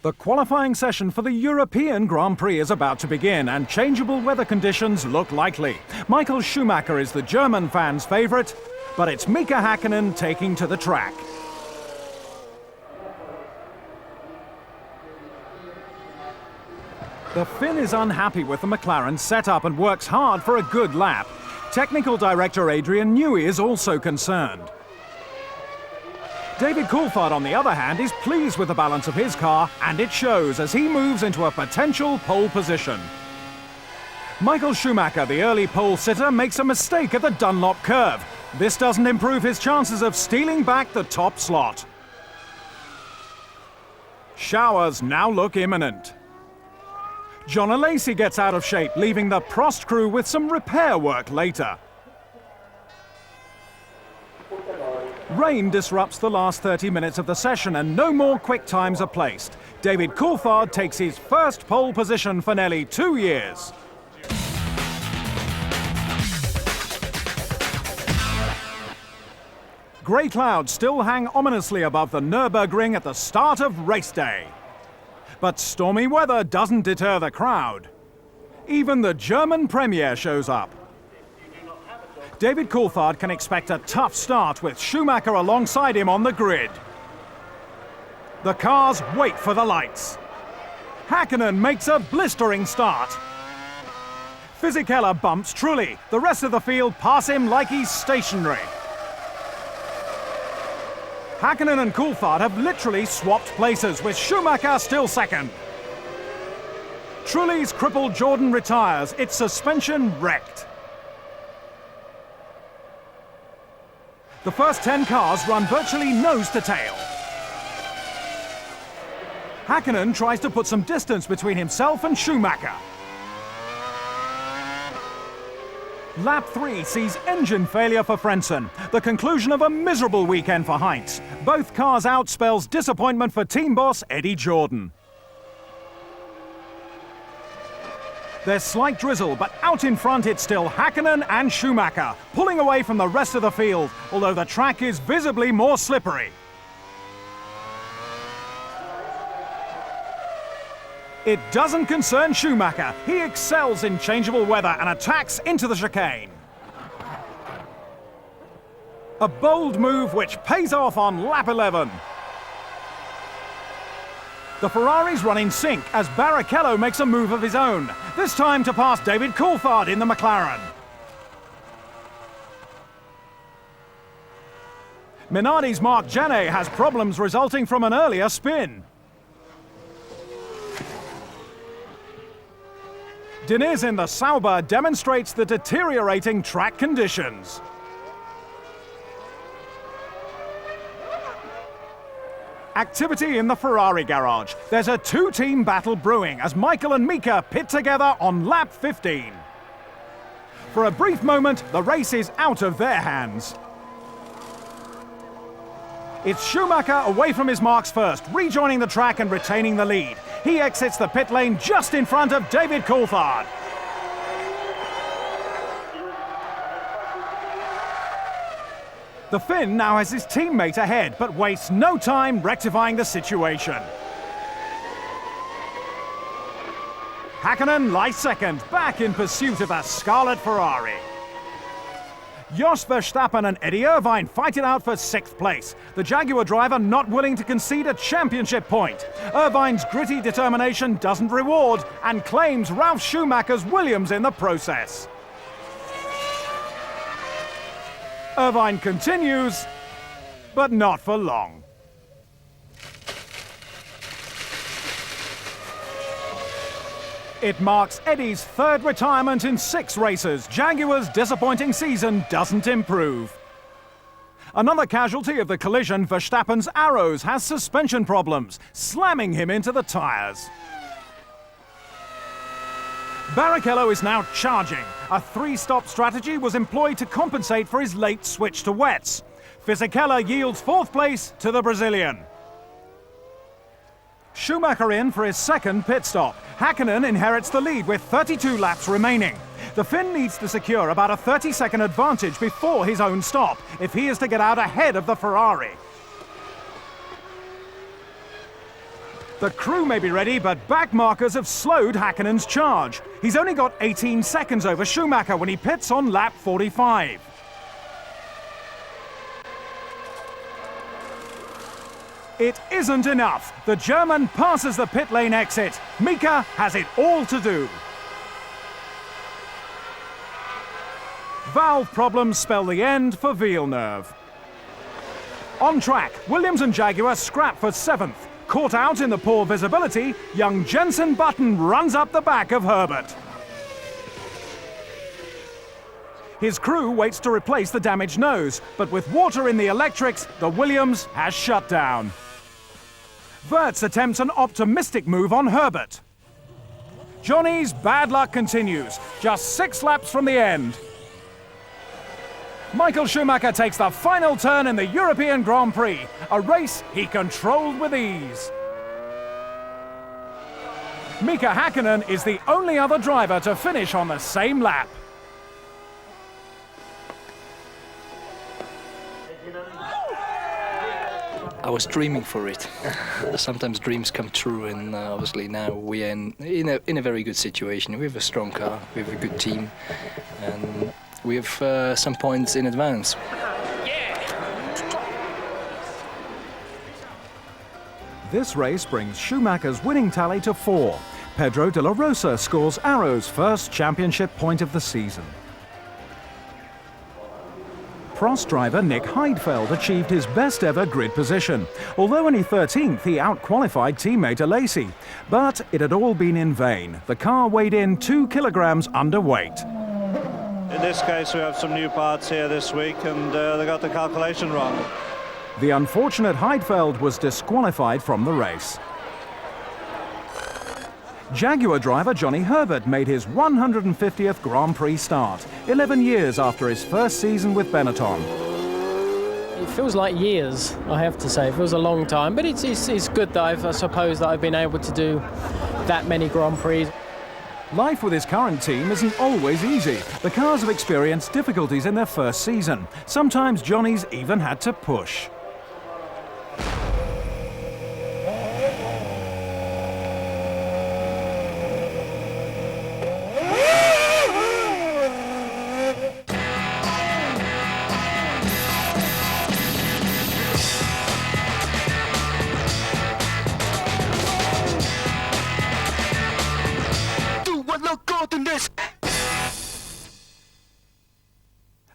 The qualifying session for the European Grand Prix is about to begin, and changeable weather conditions look likely. Michael Schumacher is the German fans' favourite, but it's Mika Häkkinen taking to the track. The Finn is unhappy with the McLaren setup and works hard for a good lap. Technical director Adrian Newey is also concerned. David Coulthard, on the other hand, is pleased with the balance of his car, and it shows as he moves into a potential pole position. Michael Schumacher, the early pole sitter, makes a mistake at the Dunlop curve. This doesn't improve his chances of stealing back the top slot. Showers now look imminent. John Alesi gets out of shape, leaving the Prost crew with some repair work later. Rain disrupts the last 30 minutes of the session and no more quick times are placed. David Coulthard takes his first pole position for nearly 2 years. Grey clouds still hang ominously above the Nürburgring at the start of race day. But stormy weather doesn't deter the crowd. Even the German Premier shows up. David Coulthard can expect a tough start with Schumacher alongside him on the grid. The cars wait for the lights. Häkkinen makes a blistering start. Fisichella bumps Trulli. The rest of the field pass him like he's stationary. Häkkinen and Coulthard have literally swapped places, with Schumacher still second. Trulli's crippled Jordan retires, its suspension wrecked. The first 10 cars run virtually nose to tail. Häkkinen tries to put some distance between himself and Schumacher. Lap 3 sees engine failure for Frentzen, the conclusion of a miserable weekend for Heinz. Both cars out spells disappointment for team boss Eddie Jordan. There's slight drizzle, but out in front it's still Häkkinen and Schumacher, pulling away from the rest of the field, although the track is visibly more slippery. It doesn't concern Schumacher. He excels in changeable weather and attacks into the chicane. A bold move which pays off on lap 11. The Ferraris run in sync as Barrichello makes a move of his own, this time to pass David Coulthard in the McLaren. Minardi's Marc Janet has problems resulting from an earlier spin. Diniz in the Sauber demonstrates the deteriorating track conditions. Activity in the Ferrari garage. There's a two-team battle brewing as Michael and Mika pit together on lap 15. For a brief moment, the race is out of their hands. It's Schumacher away from his marks first, rejoining the track and retaining the lead. He exits the pit lane just in front of David Coulthard. The Finn now has his teammate ahead, but wastes no time rectifying the situation. Häkkinen lies second, back in pursuit of the Scarlet Ferrari. Jos Verstappen and Eddie Irvine fight it out for 6th place. The Jaguar driver not willing to concede a championship point. Irvine's gritty determination doesn't reward and claims Ralf Schumacher's Williams in the process. Irvine continues, but not for long. It marks Eddie's 3rd retirement in 6 races. Jaguar's disappointing season doesn't improve. Another casualty of the collision, Verstappen's Arrows, has suspension problems, slamming him into the tyres. Barrichello is now charging. A 3-stop strategy was employed to compensate for his late switch to wets. Fisichella yields 4th place to the Brazilian. Schumacher in for his 2nd pit stop. Häkkinen inherits the lead with 32 laps remaining. The Finn needs to secure about a 30-second advantage before his own stop if he is to get out ahead of the Ferrari. The crew may be ready, but back markers have slowed Häkkinen's charge. He's only got 18 seconds over Schumacher when he pits on lap 45. It isn't enough. The German passes the pit lane exit. Mika has it all to do. Valve problems spell the end for Villeneuve. On track, Williams and Jaguar scrap for 7th. Caught out in the poor visibility, young Jensen Button runs up the back of Herbert. His crew waits to replace the damaged nose, but with water in the electrics, the Williams has shut down. Wirtz attempts an optimistic move on Herbert. Johnny's bad luck continues, just 6 laps from the end. Michael Schumacher takes the final turn in the European Grand Prix, a race he controlled with ease. Mika Häkkinen is the only other driver to finish on the same lap. I was dreaming for it. Sometimes dreams come true, and obviously now we are in a very good situation. We have a strong car, we have a good team, and we have some points in advance. This race brings Schumacher's winning tally to 4. Pedro de la Rosa scores Arrow's first championship point of the season. Prost driver Nick Heidfeld achieved his best ever grid position. Although only 13th, he out-qualified teammate Alesi. But it had all been in vain. The car weighed in 2 kilograms underweight. In this case, we have some new parts here this week, and they got the calculation wrong. The unfortunate Heidfeld was disqualified from the race. Jaguar driver Johnny Herbert made his 150th Grand Prix start, 11 years after his first season with Benetton. It feels like years, I have to say. It feels a long time, but it's good that I suppose that I've been able to do that many Grand Prix. Life with his current team isn't always easy. The cars have experienced difficulties in their first season. Sometimes Johnny's even had to push.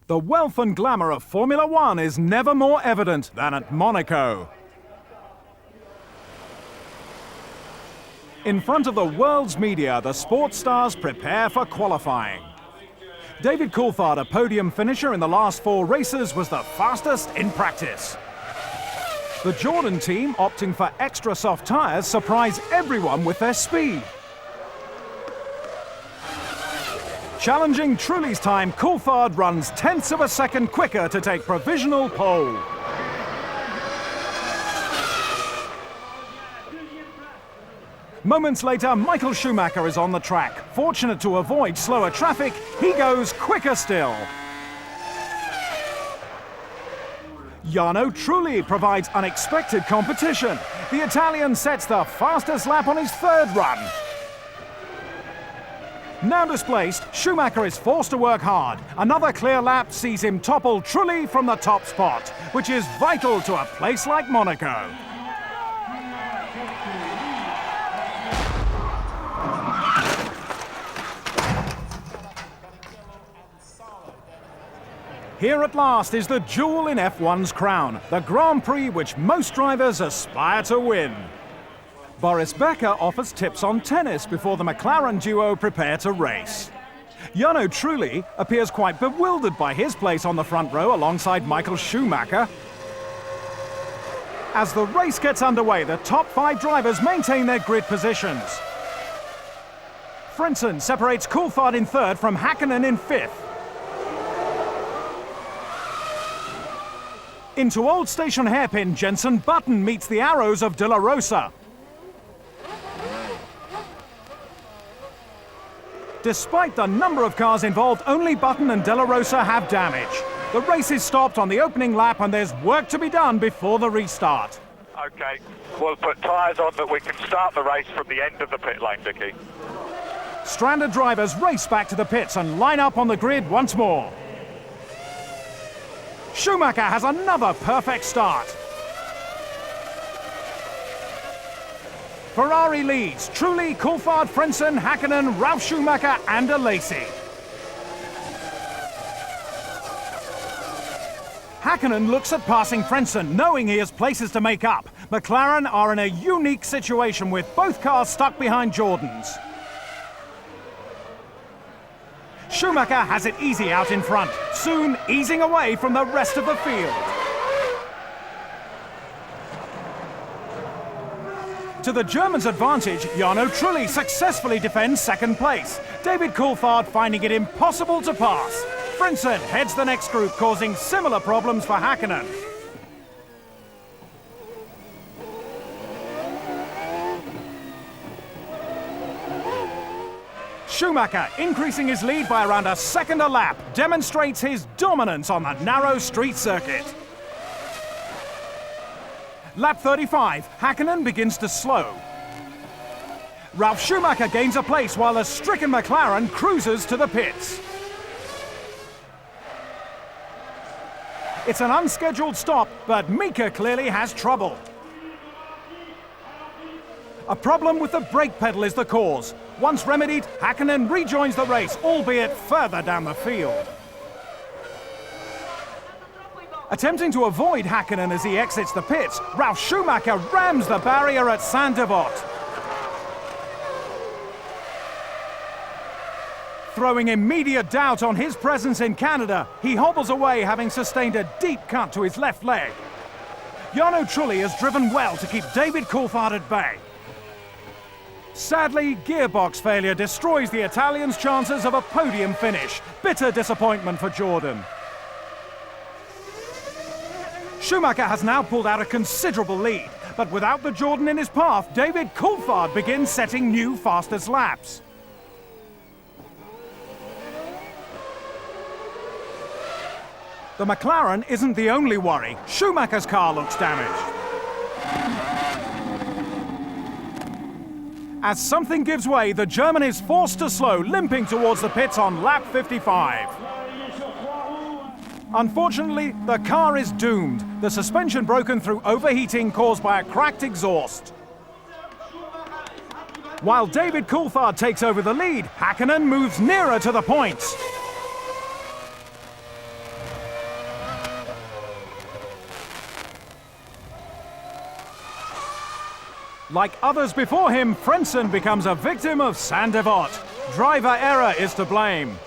The wealth and glamour of Formula 1 is never more evident than at Monaco. In front of the world's media, the sports stars prepare for qualifying. David Coulthard, a podium finisher in the last 4 races, was the fastest in practice. The Jordan team, opting for extra soft tyres, surprise everyone with their speed. Challenging Trulli's time, Coulthard runs 1/10 of a second quicker to take provisional pole. Moments later, Michael Schumacher is on the track. Fortunate to avoid slower traffic, he goes quicker still. Jarno Trulli provides unexpected competition. The Italian sets the fastest lap on his third run. Now displaced, Schumacher is forced to work hard. Another clear lap sees him topple Trulli from the top spot, which is vital to a place like Monaco. Here at last is the jewel in F1's crown, the Grand Prix which most drivers aspire to win. Boris Becker offers tips on tennis before the McLaren duo prepare to race. Jarno Trulli appears quite bewildered by his place on the front row alongside Michael Schumacher. As the race gets underway, the top 5 drivers maintain their grid positions. Frentzen separates Coulthard in third from Häkkinen in fifth. Into Old Station hairpin, Jenson Button meets the arrows of De La Rosa. Despite the number of cars involved, only Button and De La Rosa have damage. The race is stopped on the opening lap and there's work to be done before the restart. Okay, we'll put tyres on that we can start the race from the end of the pit lane, Dickie. Stranded drivers race back to the pits and line up on the grid once more. Schumacher has another perfect start. Ferrari leads. Trulli, Coulthard, Frentzen, Häkkinen, Ralf Schumacher and Alesi. Häkkinen looks at passing Frentzen, knowing he has places to make up. McLaren are in a unique situation with both cars stuck behind Jordan's. Schumacher has it easy out in front, soon easing away from the rest of the field. To the Germans' advantage, Jarno Trulli successfully defends second place. David Coulthard finding it impossible to pass. Frentzen heads the next group, causing similar problems for Häkkinen. Schumacher, increasing his lead by around a second a lap, demonstrates his dominance on the narrow street circuit. Lap 35, Häkkinen begins to slow. Ralf Schumacher gains a place while the stricken McLaren cruises to the pits. It's an unscheduled stop, but Mika clearly has trouble. A problem with the brake pedal is the cause. Once remedied, Häkkinen rejoins the race, albeit further down the field. Attempting to avoid Häkkinen as he exits the pits, Ralf Schumacher rams the barrier at Saint-Devote. Throwing immediate doubt on his presence in Canada, he hobbles away, having sustained a deep cut to his left leg. Jarno Trulli has driven well to keep David Coulthard at bay. Sadly, gearbox failure destroys the Italians' chances of a podium finish. Bitter disappointment for Jordan. Schumacher has now pulled out a considerable lead, but without the Jordan in his path, David Coulthard begins setting new fastest laps. The McLaren isn't the only worry. Schumacher's car looks damaged. As something gives way, the German is forced to slow, limping towards the pits on lap 55. Unfortunately, the car is doomed. The suspension broken through overheating caused by a cracked exhaust. While David Coulthard takes over the lead, Häkkinen moves nearer to the points. Like others before him, Frentzen becomes a victim of Saint-Devote. Driver error is to blame.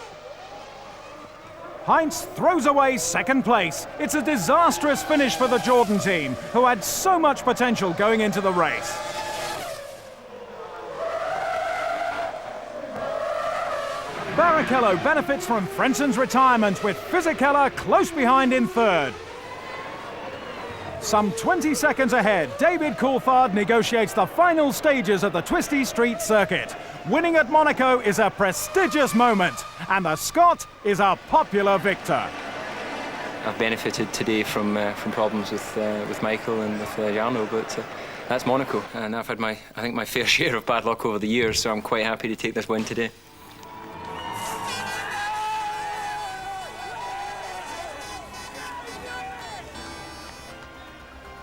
Heinz throws away second place. It's a disastrous finish for the Jordan team, who had so much potential going into the race. Barrichello benefits from Frentzen's retirement, with Fisichella close behind in third. Some 20 seconds ahead, David Coulthard negotiates the final stages of the twisty street circuit. Winning at Monaco is a prestigious moment, and the Scot is a popular victor. I've benefited today from problems with Michael and with Jarno, but that's Monaco, and I've had I think my fair share of bad luck over the years, so I'm quite happy to take this win today.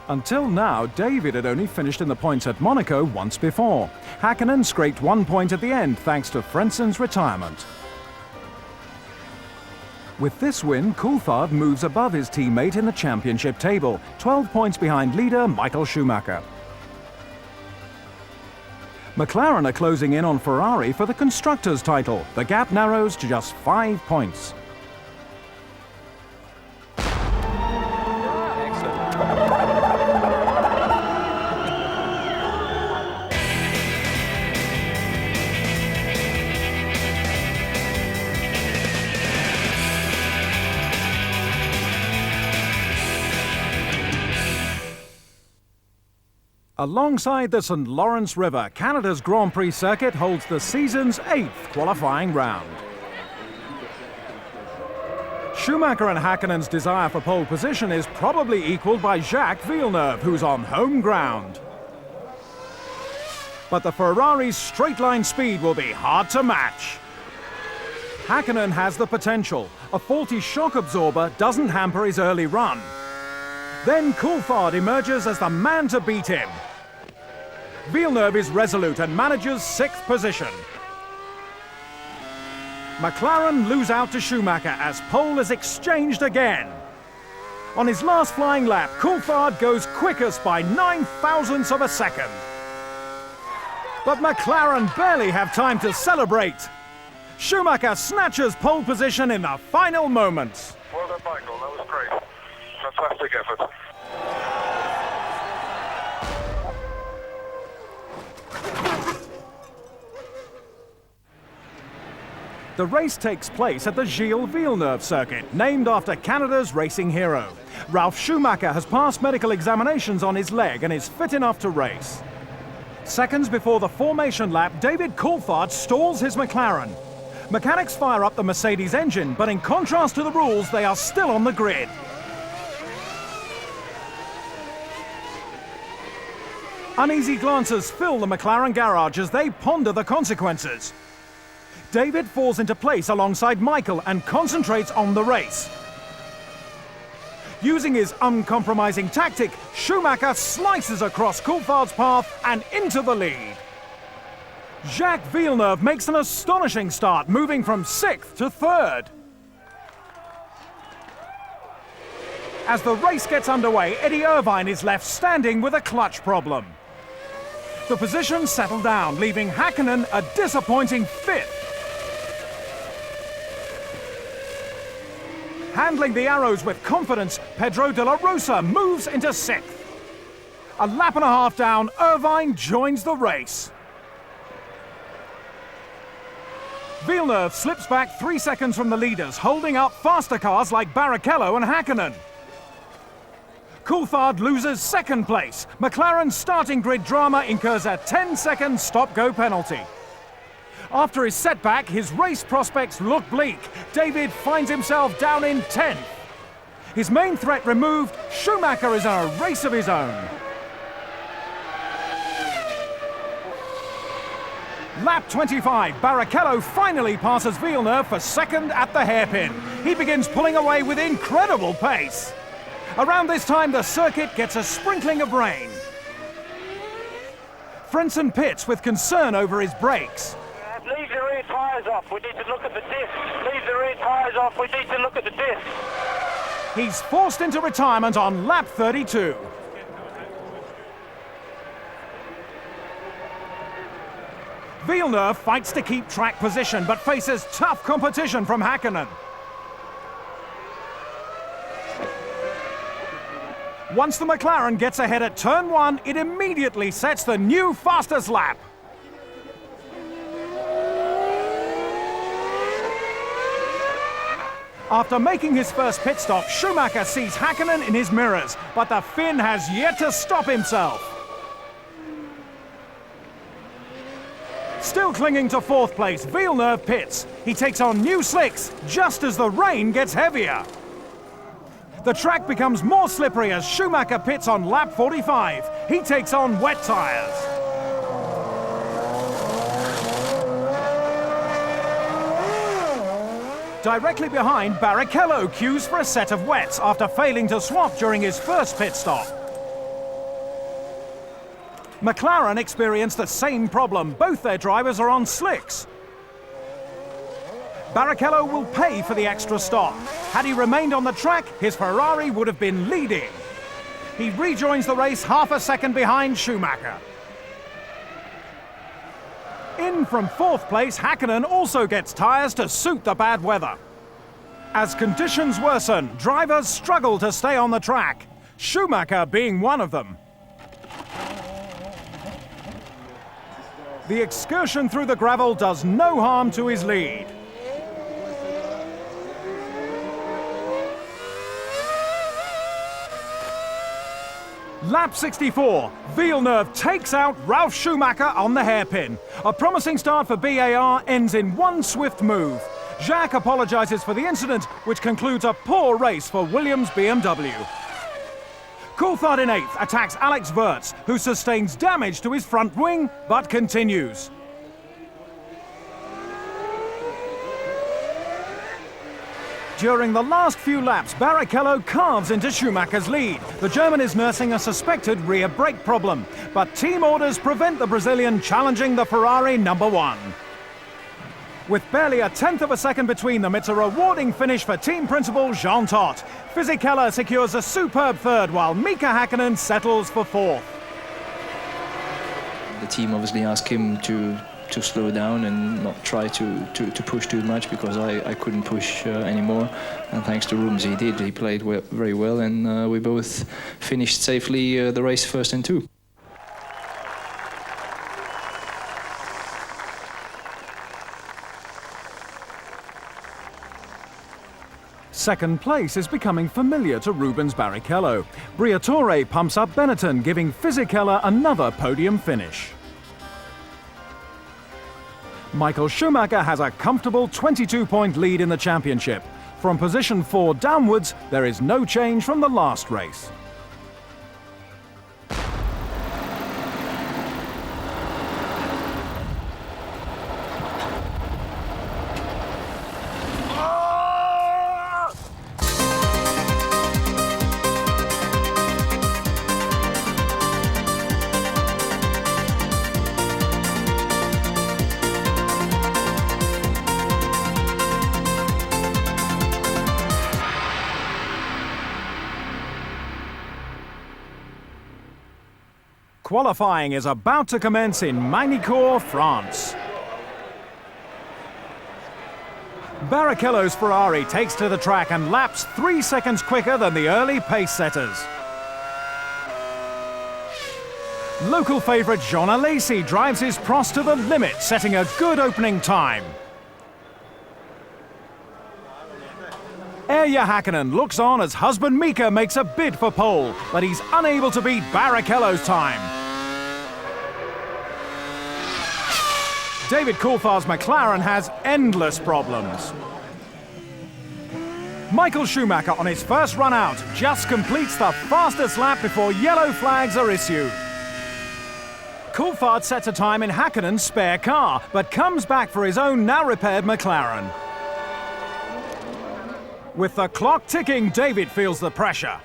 Until now, David had only finished in the points at Monaco once before. Häkkinen scraped 1 point at the end thanks to Frenzen's retirement. With this win, Coulthard moves above his teammate in the championship table, 12 points behind leader Michael Schumacher. McLaren are closing in on Ferrari for the Constructors' title. The gap narrows to just 5 points. Alongside the St. Lawrence River, Canada's Grand Prix circuit holds the season's 8th qualifying round. Schumacher and Häkkinen's desire for pole position is probably equalled by Jacques Villeneuve, who's on home ground. But the Ferrari's straight-line speed will be hard to match. Häkkinen has the potential. A faulty shock absorber doesn't hamper his early run. Then Coulthard emerges as the man to beat him. Villeneuve is resolute and manages 6th position. McLaren lose out to Schumacher as pole is exchanged again. On his last flying lap, Coulthard goes quickest by 9 thousandths of a second. But McLaren barely have time to celebrate. Schumacher snatches pole position in the final moments. Well done, Michael. That was great. Fantastic effort. The race takes place at the Gilles Villeneuve circuit, named after Canada's racing hero. Ralf Schumacher has passed medical examinations on his leg and is fit enough to race. Seconds before the formation lap, David Coulthard stalls his McLaren. Mechanics fire up the Mercedes engine, but in contrast to the rules, they are still on the grid. Uneasy glances fill the McLaren garage as they ponder the consequences. David falls into place alongside Michael and concentrates on the race. Using his uncompromising tactic, Schumacher slices across Coulthard's path and into the lead. Jacques Villeneuve makes an astonishing start, moving from 6th to 3rd. As the race gets underway, Eddie Irvine is left standing with a clutch problem. The positions settle down, leaving Häkkinen a disappointing 5th. Handling the arrows with confidence, Pedro de la Rosa moves into 6th. A lap and a half down, Irvine joins the race. Villeneuve slips back 3 seconds from the leaders, holding up faster cars like Barrichello and Häkkinen. Coulthard loses 2nd place. McLaren's starting grid drama incurs a 10-second stop-go penalty. After his setback, his race prospects look bleak. David finds himself down in 10th. His main threat removed, Schumacher is in a race of his own. Lap 25, Barrichello finally passes Villeneuve for 2nd at the hairpin. He begins pulling away with incredible pace. Around this time, the circuit gets a sprinkling of rain. Frentzen pits with concern over his brakes. Leave the rear tyres off, we need to look at the disc. Leave the rear tyres off, we need to look at the disc. He's forced into retirement on lap 32. Villeneuve fights to keep track position, but faces tough competition from Häkkinen. Once the McLaren gets ahead at turn 1, it immediately sets the new fastest lap. After making his first pit stop, Schumacher sees Häkkinen in his mirrors, but the Finn has yet to stop himself. Still clinging to 4th place, Villeneuve pits. He takes on new slicks just as the rain gets heavier. The track becomes more slippery as Schumacher pits on lap 45. He takes on wet tyres. Directly behind, Barrichello queues for a set of wets after failing to swap during his first pit stop. McLaren experienced the same problem. Both their drivers are on slicks. Barrichello will pay for the extra stop. Had he remained on the track, his Ferrari would have been leading. He rejoins the race half a second behind Schumacher. In from fourth place, Häkkinen also gets tyres to suit the bad weather. As conditions worsen, drivers struggle to stay on the track, Schumacher being one of them. The excursion through the gravel does no harm to his lead. Lap 64, Villeneuve takes out Ralf Schumacher on the hairpin. A promising start for BAR ends in one swift move. Jacques apologises for the incident, which concludes a poor race for Williams BMW. Coulthard in 8th attacks Alex Wurz, who sustains damage to his front wing, but continues. During the last few laps, Barrichello carves into Schumacher's lead. The German is nursing a suspected rear brake problem, but team orders prevent the Brazilian challenging the Ferrari #1. With barely a tenth of a second between them, it's a rewarding finish for team principal Jean Todt. Fisichella secures a superb third, while Mika Häkkinen settles for fourth. The team obviously asked him to slow down and not try to push too much, because I couldn't push anymore, and thanks to Rooms he did. He played very well, and we both finished safely the race first and 2. Second place is becoming familiar to Rubens Barrichello. Briatore pumps up Benetton, giving Fisichella another podium finish. Michael Schumacher has a comfortable 22-point lead in the championship. From position 4 downwards, there is no change from the last race. Qualifying is about to commence in Magny-Cours, France. Barrichello's Ferrari takes to the track and laps 3 seconds quicker than the early pace setters. Local favourite Jean Alesi drives his Prost to the limit, setting a good opening time. Erja Häkkinen looks on as husband Mika makes a bid for pole, but he's unable to beat Barrichello's time. David Coulthard's McLaren has endless problems. Michael Schumacher on his first run out just completes the fastest lap before yellow flags are issued. Coulthard sets a time in Häkkinen's spare car, but comes back for his own now-repaired McLaren. With the clock ticking, David feels the pressure.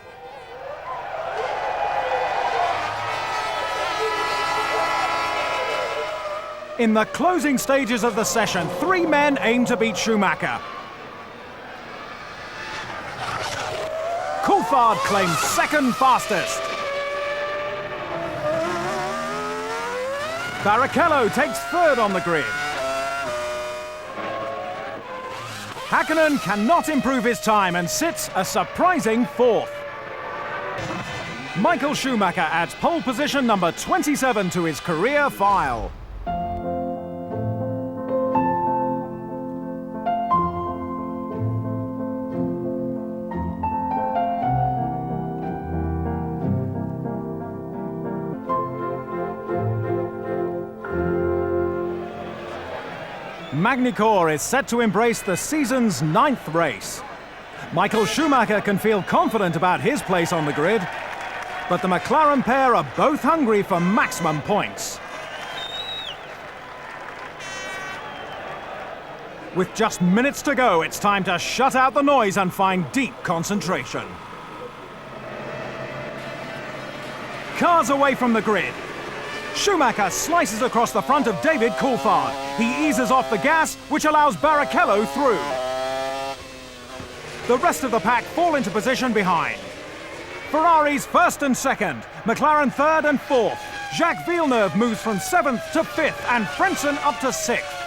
In the closing stages of the session, 3 men aim to beat Schumacher. Coulthard claims second fastest. Barrichello takes third on the grid. Häkkinen cannot improve his time and sits a surprising 4th. Michael Schumacher adds pole position number 27 to his career file. Magny-Cours is set to embrace the season's 9th race. Michael Schumacher can feel confident about his place on the grid, but the McLaren pair are both hungry for maximum points. With just minutes to go, it's time to shut out the noise and find deep concentration. Cars away from the grid. Schumacher slices across the front of David Coulthard. He eases off the gas, which allows Barrichello through. The rest of the pack fall into position behind. Ferrari's first and second, McLaren third and fourth. Jacques Villeneuve moves from 7th to 5th and Frentzen up to 6th.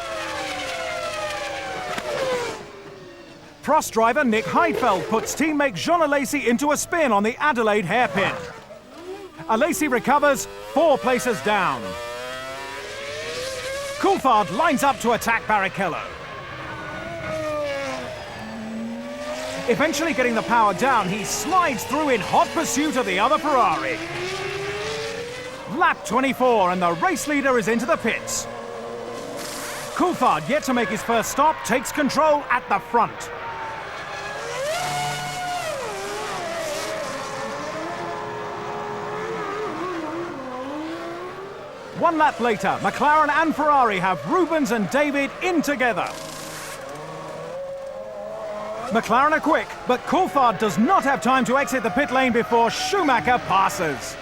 Prost driver Nick Heidfeld puts teammate Jean Alesi into a spin on the Adelaide hairpin. Alesi recovers 4 places down. Coulthard lines up to attack Barrichello. Eventually getting the power down, he slides through in hot pursuit of the other Ferrari. Lap 24 and the race leader is into the pits. Coulthard, yet to make his first stop, takes control at the front. One lap later, McLaren and Ferrari have Rubens and David in together. McLaren are quick, but Coulthard does not have time to exit the pit lane before Schumacher passes.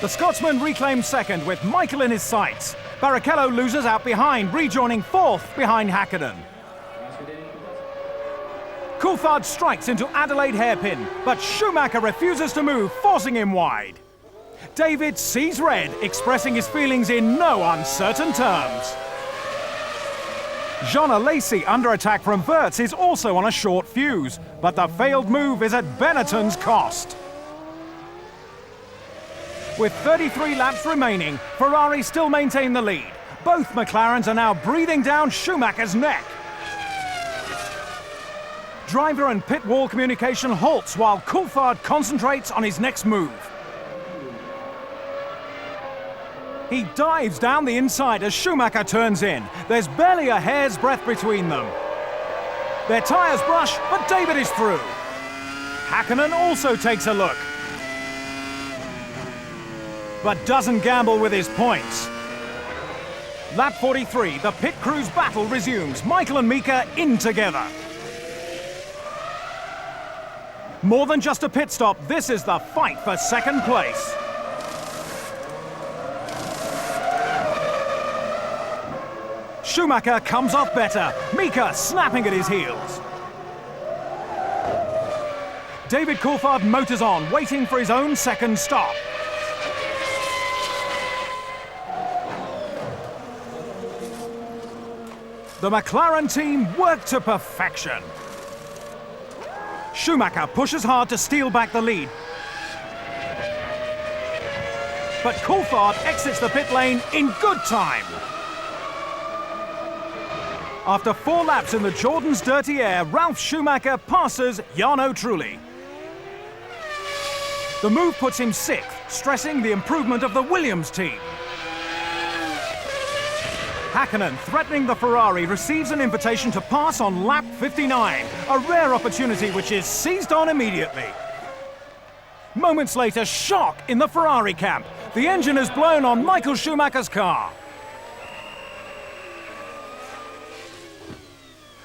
The Scotsman reclaims second with Michael in his sights. Barrichello loses out behind, rejoining 4th behind Hakkinen. Coulthard strikes into Adelaide hairpin, but Schumacher refuses to move, forcing him wide. David sees red, expressing his feelings in no uncertain terms. Jean Alesi, under attack from Wirtz, is also on a short fuse, but the failed move is at Benetton's cost. With 33 laps remaining, Ferrari still maintain the lead. Both McLarens are now breathing down Schumacher's neck. Driver and pit wall communication halts while Coulthard concentrates on his next move. He dives down the inside as Schumacher turns in. There's barely a hair's breadth between them. Their tyres brush, but David is through. Hakkinen also takes a look, but doesn't gamble with his points. Lap 43, the pit crew's battle resumes. Michael and Mika in together. More than just a pit stop, this is the fight for second place. Schumacher comes off better, Mika snapping at his heels. David Coulthard motors on, waiting for his own second stop. The McLaren team work to perfection. Schumacher pushes hard to steal back the lead, but Coulthard exits the pit lane in good time. After 4 laps in the Jordan's dirty air, Ralf Schumacher passes Jarno Trulli. The move puts him 6th, stressing the improvement of the Williams team. Hakkinen, threatening the Ferrari, receives an invitation to pass on lap 59, a rare opportunity which is seized on immediately. Moments later, shock in the Ferrari camp. The engine is blown on Michael Schumacher's car.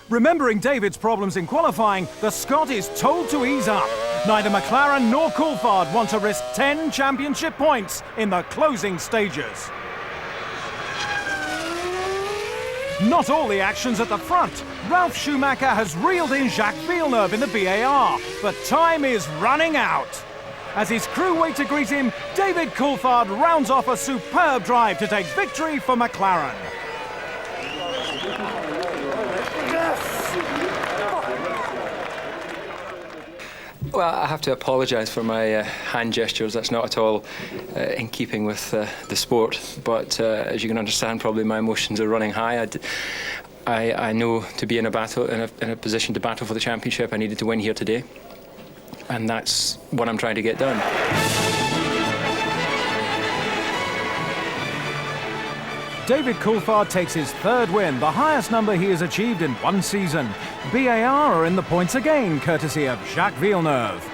Remembering David's problems in qualifying, the Scot is told to ease up. Neither McLaren nor Coulthard want to risk 10 championship points in the closing stages. Not all the action's at the front. Ralf Schumacher has reeled in Jacques Villeneuve in the BAR, but time is running out. As his crew wait to greet him, David Coulthard rounds off a superb drive to take victory for McLaren. Well, I have to apologise for my hand gestures. That's not at all in keeping with the sport. But as you can understand, probably my emotions are running high. I know to be in a battle, in a position to battle for the championship, I needed to win here today, and that's what I'm trying to get done. David Coulthard takes his third win, the highest number he has achieved in one season. BAR are in the points again, courtesy of Jacques Villeneuve.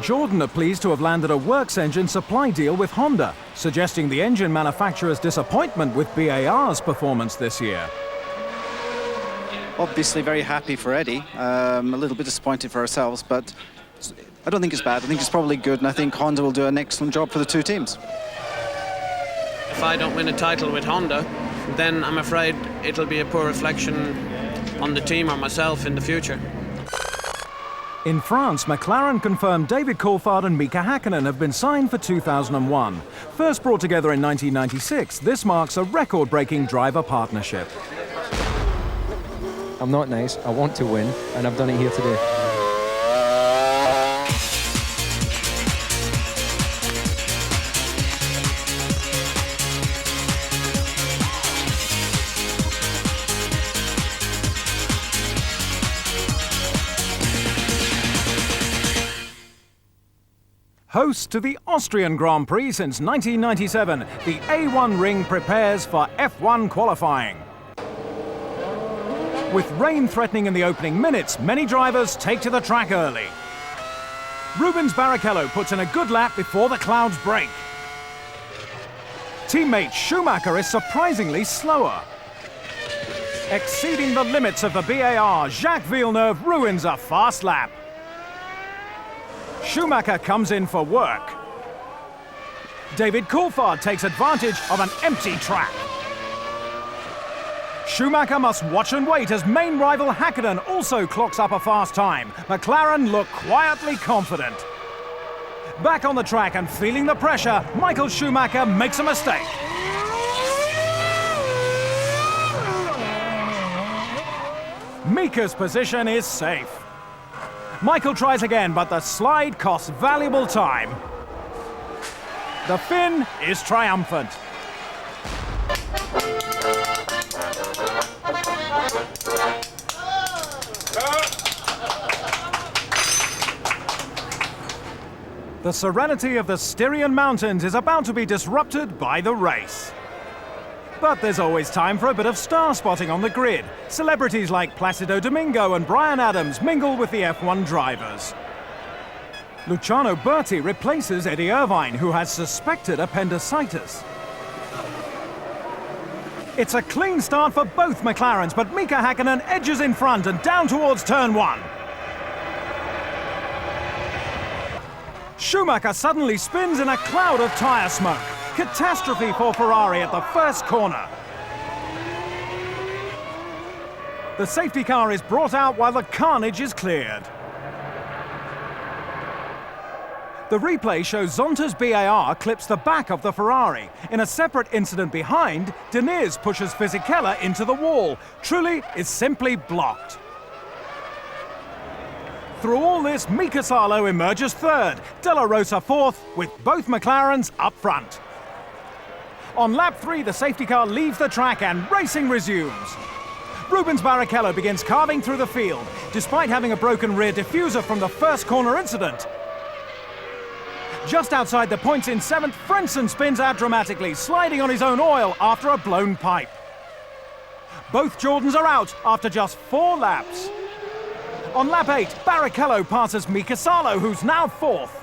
Jordan are pleased to have landed a works engine supply deal with Honda, suggesting the engine manufacturer's disappointment with BAR's performance this year. Obviously very happy for Eddie, a little bit disappointed for ourselves, but I don't think it's bad. I think it's probably good, and I think Honda will do an excellent job for the two teams. If I don't win a title with Honda, then I'm afraid it'll be a poor reflection on the team or myself in the future. In France, McLaren confirmed David Coulthard and Mika Häkkinen have been signed for 2001. First brought together in 1996, this marks a record-breaking driver partnership. I'm not nice, I want to win, and I've done it here today. Host to the Austrian Grand Prix since 1997, the A1 Ring prepares for F1 qualifying. With rain threatening in the opening minutes, many drivers take to the track early. Rubens Barrichello puts in a good lap before the clouds break. Teammate Schumacher is surprisingly slower. Exceeding the limits of the BAR, Jacques Villeneuve ruins a fast lap. Schumacher comes in for work. David Coulthard takes advantage of an empty track. Schumacher must watch and wait as main rival Häkkinen also clocks up a fast time. McLaren look quietly confident. Back on the track and feeling the pressure, Michael Schumacher makes a mistake. Mika's position is safe. Michael tries again, but the slide costs valuable time. The Finn is triumphant. The serenity of the Styrian Mountains is about to be disrupted by the race. But there's always time for a bit of star spotting on the grid. Celebrities like Placido Domingo and Bryan Adams mingle with the F1 drivers. Luciano Berti replaces Eddie Irvine, who has suspected appendicitis. It's a clean start for both McLarens, but Mika Häkkinen edges in front and down towards turn one. Schumacher suddenly spins in a cloud of tyre smoke. Catastrophe for Ferrari at the first corner. The safety car is brought out while the carnage is cleared. The replay shows Zonta's BAR clips the back of the Ferrari. In a separate incident behind, Diniz pushes Fisichella into the wall. Trulli is simply blocked. Through all this, Mika Salo emerges third, De La Rosa fourth, with both McLarens up front. On lap 3, the safety car leaves the track and racing resumes. Rubens Barrichello begins carving through the field, despite having a broken rear diffuser from the first corner incident. Just outside the points in 7th, Frentzen spins out dramatically, sliding on his own oil after a blown pipe. Both Jordans are out after just 4 laps. On lap 8, Barrichello passes Mika Salo, who's now 4th.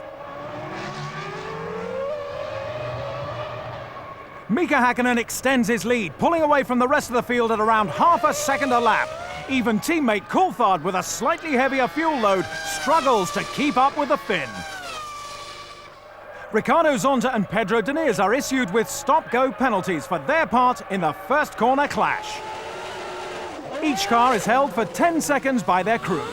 Mika Häkkinen extends his lead, pulling away from the rest of the field at around half a second a lap. Even teammate Coulthard, with a slightly heavier fuel load, struggles to keep up with the Finn. Ricardo Zonta and Pedro Diniz are issued with stop-go penalties for their part in the first corner clash. Each car is held for 10 seconds by their crew.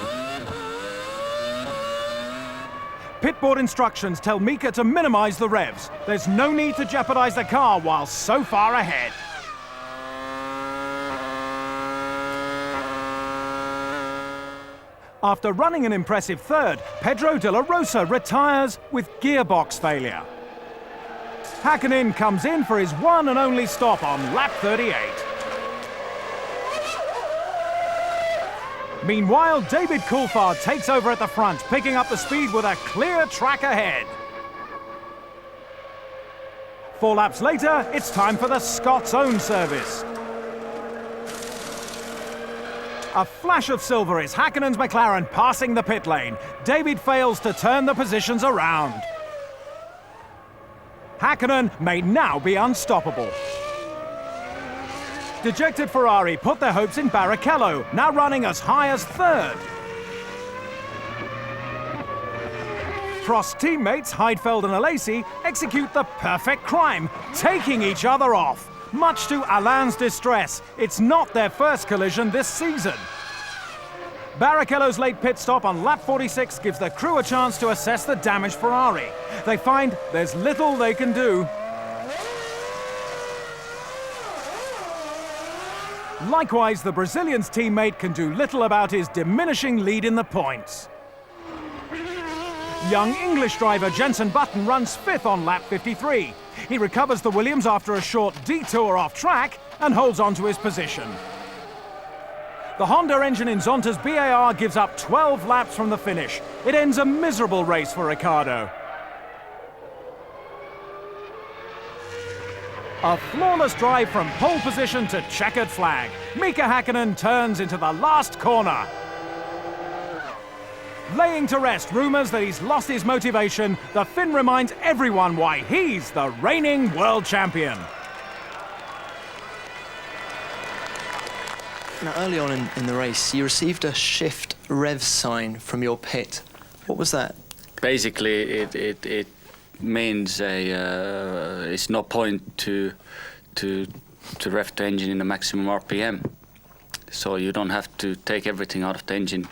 Pitboard instructions tell Mika to minimize the revs. There's no need to jeopardize the car while so far ahead. After running an impressive third, Pedro de la Rosa retires with gearbox failure. Häkkinen comes in for his one and only stop on lap 38. Meanwhile, David Coulthard takes over at the front, picking up the speed with a clear track ahead. 4 laps later, it's time for the Scots' own service. A flash of silver is Häkkönen's McLaren passing the pit lane. David fails to turn the positions around. Häkkönen may now be unstoppable. Dejected Ferrari put their hopes in Barrichello, now running as high as 3rd. Prost teammates Heidfeld and Alesi execute the perfect crime, taking each other off. Much to Alain's distress, it's not their first collision this season. Barrichello's late pit stop on lap 46 gives the crew a chance to assess the damaged Ferrari. They find there's little they can do. Likewise, the Brazilian's teammate can do little about his diminishing lead in the points. Young English driver Jenson Button runs 5th on lap 53. He recovers the Williams after a short detour off track and holds on to his position. The Honda engine in Zonta's BAR gives up 12 laps from the finish. It ends a miserable race for Ricciardo. A flawless drive from pole position to checkered flag. Mika Häkkinen turns into the last corner. Laying to rest rumours that he's lost his motivation, the Finn reminds everyone why he's the reigning world champion. Now, early on in the race, you received a shift rev sign from your pit. What was that? Basically, it means it's no point to rev the engine in the maximum RPM. So you don't have to take everything out of the engine.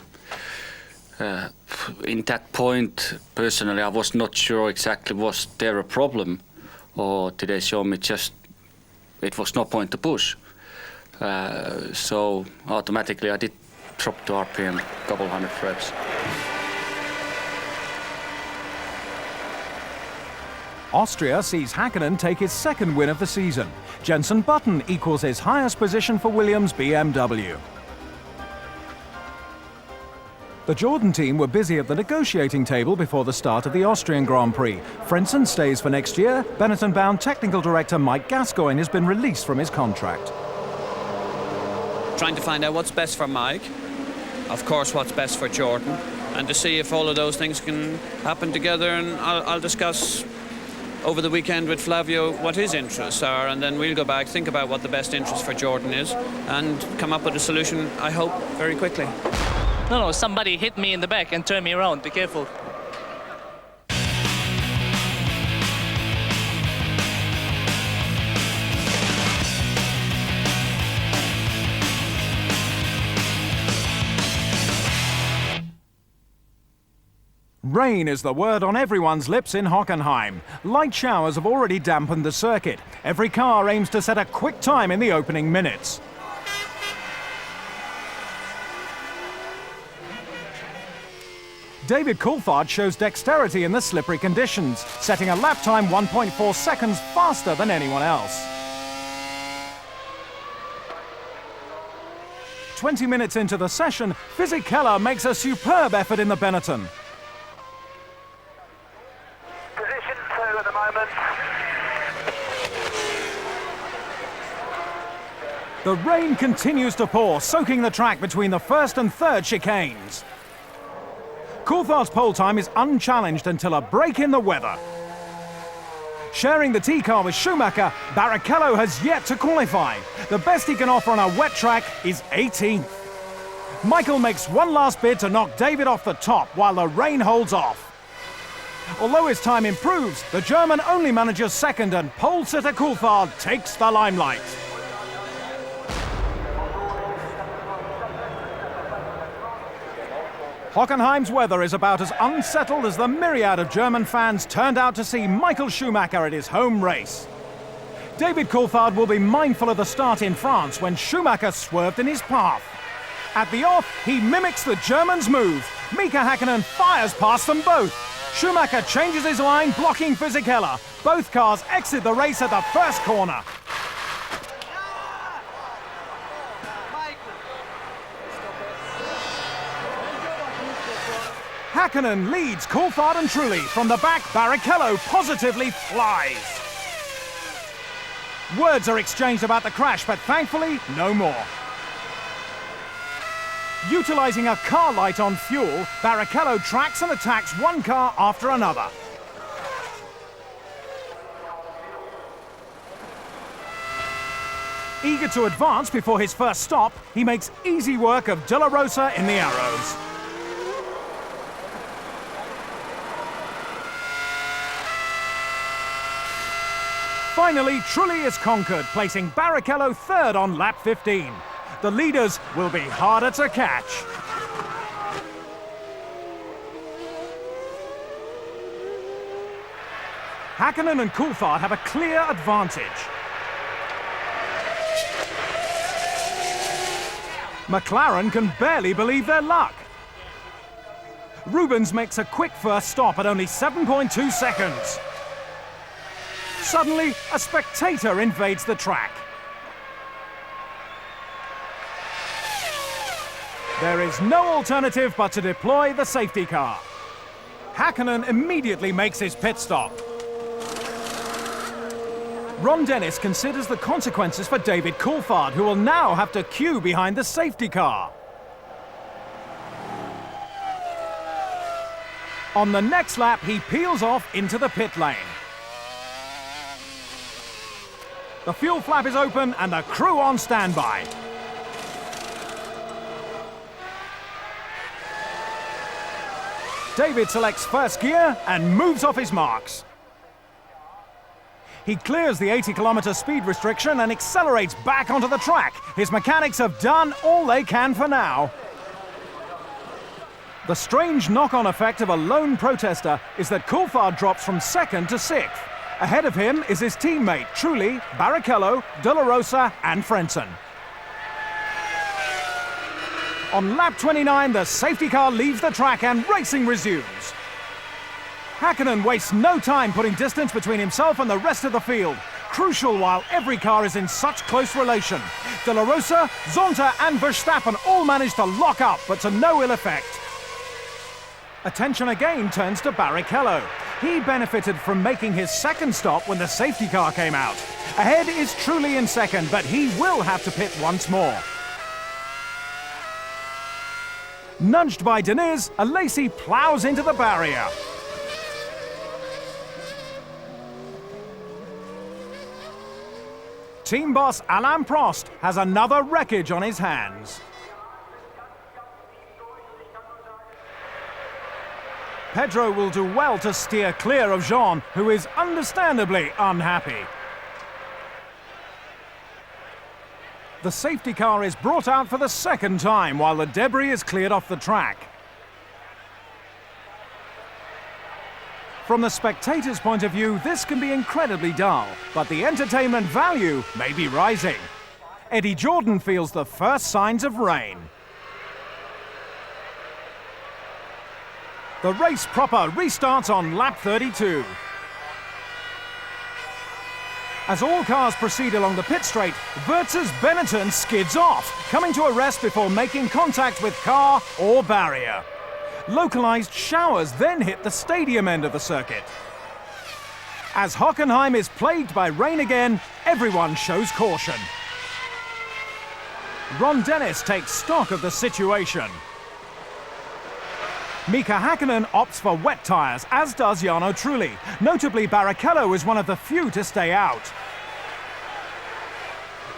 In that point, personally, I was not sure exactly was there a problem, or did they show me just it was no point to push. So automatically I did drop to RPM a couple hundred revs. Austria sees Häkkinen take his 2nd win of the season. Jenson Button equals his highest position for Williams BMW. The Jordan team were busy at the negotiating table before the start of the Austrian Grand Prix. Frentzen stays for next year. Benetton-bound technical director Mike Gascoigne has been released from his contract. Trying to find out what's best for Mike, of course what's best for Jordan, and to see if all of those things can happen together, and I'll discuss over the weekend with Flavio what his interests are, and then we'll go back, think about what the best interest for Jordan is, and come up with a solution, I hope, very quickly. No, somebody hit me in the back and turned me around. Be careful. Rain is the word on everyone's lips in Hockenheim. Light showers have already dampened the circuit. Every car aims to set a quick time in the opening minutes. David Coulthard shows dexterity in the slippery conditions, setting a lap time 1.4 seconds faster than anyone else. 20 minutes into the session, Fisichella makes a superb effort in the Benetton. Position 2 at the moment. The rain continues to pour, soaking the track between the 1st and 3rd chicanes. Coulthard's pole time is unchallenged until a break in the weather. Sharing the T-car with Schumacher, Barrichello has yet to qualify. The best he can offer on a wet track is 18th. Michael makes one last bid to knock David off the top while the rain holds off. Although his time improves, the German only manages 2nd and pole sitter Coulthard takes the limelight. Hockenheim's weather is about as unsettled as the myriad of German fans turned out to see Michael Schumacher at his home race. David Coulthard will be mindful of the start in France when Schumacher swerved in his path. At the off, he mimics the German's move. Mika Häkkinen fires past them both. Schumacher changes his line, blocking Fisichella. Both cars exit the race at the first corner. Häkkinen leads Coulthard and Trulli. From the back, Barrichello positively flies. Words are exchanged about the crash, but thankfully, no more. Utilising a car light on fuel, Barrichello tracks and attacks one car after another. Eager to advance before his first stop, he makes easy work of De La Rosa in the arrows. Finally, Trulli is conquered, placing Barrichello third on lap 15. The leaders will be harder to catch. Häkkinen and Coulthard have a clear advantage. McLaren can barely believe their luck. Rubens makes a quick first stop at only 7.2 seconds. Suddenly, a spectator invades the track. There is no alternative but to deploy the safety car. Häkkinen immediately makes his pit stop. Ron Dennis considers the consequences for David Coulthard, who will now have to queue behind the safety car. On the next lap, he peels off into the pit lane. The fuel flap is open and the crew on standby. David selects first gear and moves off his marks. He clears the 80-kilometer speed restriction and accelerates back onto the track. His mechanics have done all they can for now. The strange knock-on effect of a lone protester is that Coulthard drops from second to sixth. Ahead of him is his teammate Trulli, Barrichello, De La Rosa and Frentzen. On lap 29, the safety car leaves the track and racing resumes. Häkkinen wastes no time putting distance between himself and the rest of the field. Crucial while every car is in such close relation. De La Rosa, Zonta and Verstappen all manage to lock up, but to no ill effect. Attention again turns to Barrichello. He benefited from making his second stop when the safety car came out. Ahead is Trulli in second, but he will have to pit once more. Nudged by Deniz, Alesi plows into the barrier. Team boss Alain Prost has another wreckage on his hands. Pedro will do well to steer clear of Jean, who is understandably unhappy. The safety car is brought out for the second time while the debris is cleared off the track. From the spectator's point of view, this can be incredibly dull, but the entertainment value may be rising. Eddie Jordan feels the first signs of rain. The race proper restarts on lap 32. As all cars proceed along the pit straight, Wurtz's Benetton skids off, coming to a rest before making contact with car or barrier. Localized showers then hit the stadium end of the circuit. As Hockenheim is plagued by rain again, everyone shows caution. Ron Dennis takes stock of the situation. Mika Häkkinen opts for wet tyres, as does Jarno Trulli. Notably, Barrichello is one of the few to stay out.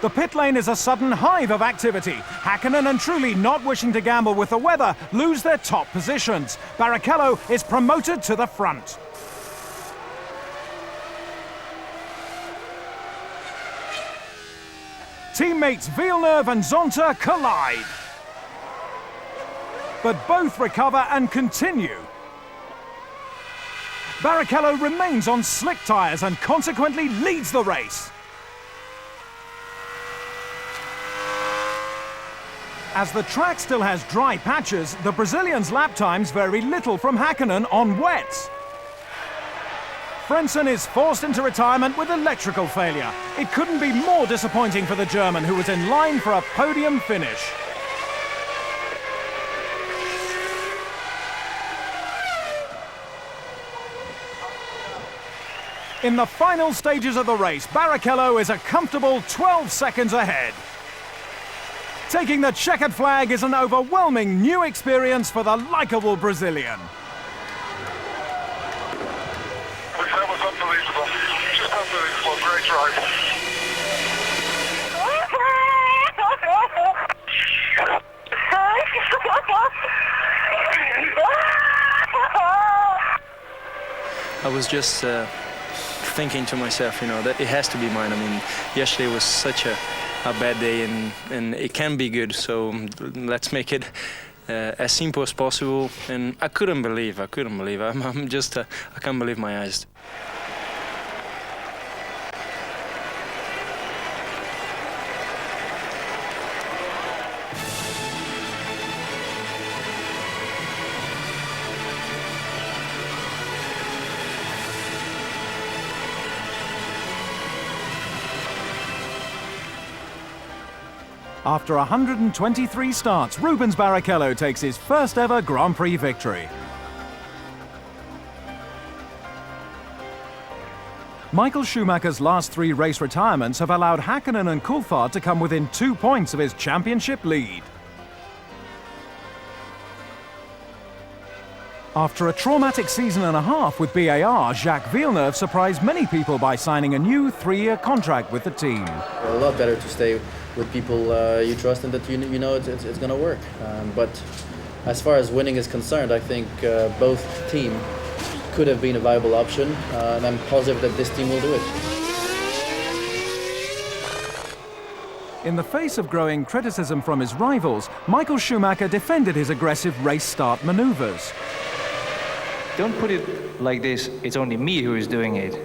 The pit lane is a sudden hive of activity. Häkkinen and Trulli, not wishing to gamble with the weather, lose their top positions. Barrichello is promoted to the front. Teammates Villeneuve and Zonta collide. But both recover and continue. Barrichello remains on slick tyres and consequently leads the race. As the track still has dry patches, the Brazilian's lap times vary little from Häkkinen on wets. Frentzen is forced into retirement with electrical failure. It couldn't be more disappointing for the German, who was in line for a podium finish. In the final stages of the race, Barrichello is a comfortable 12 seconds ahead. Taking the checkered flag is an overwhelming new experience for the likeable Brazilian. That was unbelievable. Just unbelievable. Great drive. I was just thinking to myself, you know, that it has to be mine. I mean, yesterday was such a bad day, and it can be good. So let's make it as simple as possible. And I couldn't believe. I'm just, I can't believe my eyes. After 123 starts, Rubens Barrichello takes his first ever Grand Prix victory. Michael Schumacher's last 3 race retirements have allowed Häkkinen and Coulthard to come within 2 points of his championship lead. After a traumatic season and a half with BAR, Jacques Villeneuve surprised many people by signing a new 3-year contract with the team. A lot better to stay with people you trust and that you know it's going to work. But as far as winning is concerned, I think both teams could have been a viable option, and I'm positive that this team will do it. In the face of growing criticism from his rivals, Michael Schumacher defended his aggressive race start maneuvers. Don't put it like this, it's only me who is doing it,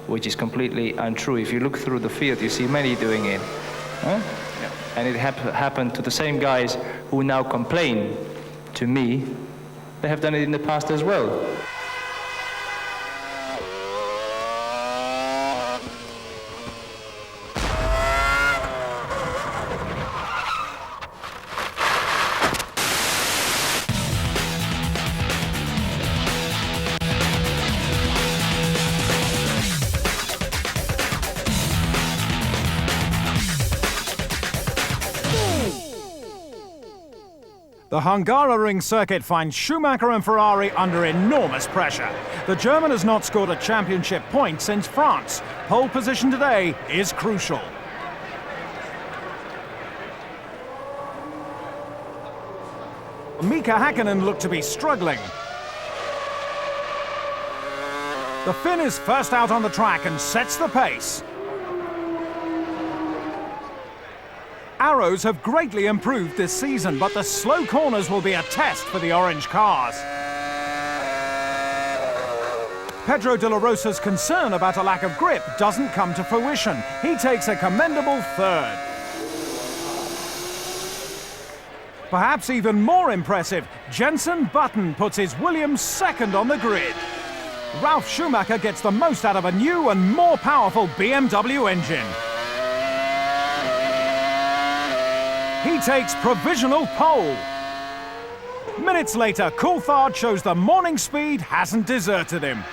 which is completely untrue. If you look through the field, you see many doing it. Huh? Yeah. And it happened to the same guys who now complain to me. They have done it in the past as well. The Hungaroring circuit finds Schumacher and Ferrari under enormous pressure. The German has not scored a championship point since France. Pole position today is crucial. Mika Häkkinen looked to be struggling. The Finn is first out on the track and sets the pace. Arrows have greatly improved this season, but the slow corners will be a test for the orange cars. Pedro de la Rosa's concern about a lack of grip doesn't come to fruition. He takes a commendable 3rd. Perhaps even more impressive, Jenson Button puts his Williams 2nd on the grid. Ralf Schumacher gets the most out of a new and more powerful BMW engine. He takes provisional pole. Minutes later, Coulthard shows the morning speed hasn't deserted him.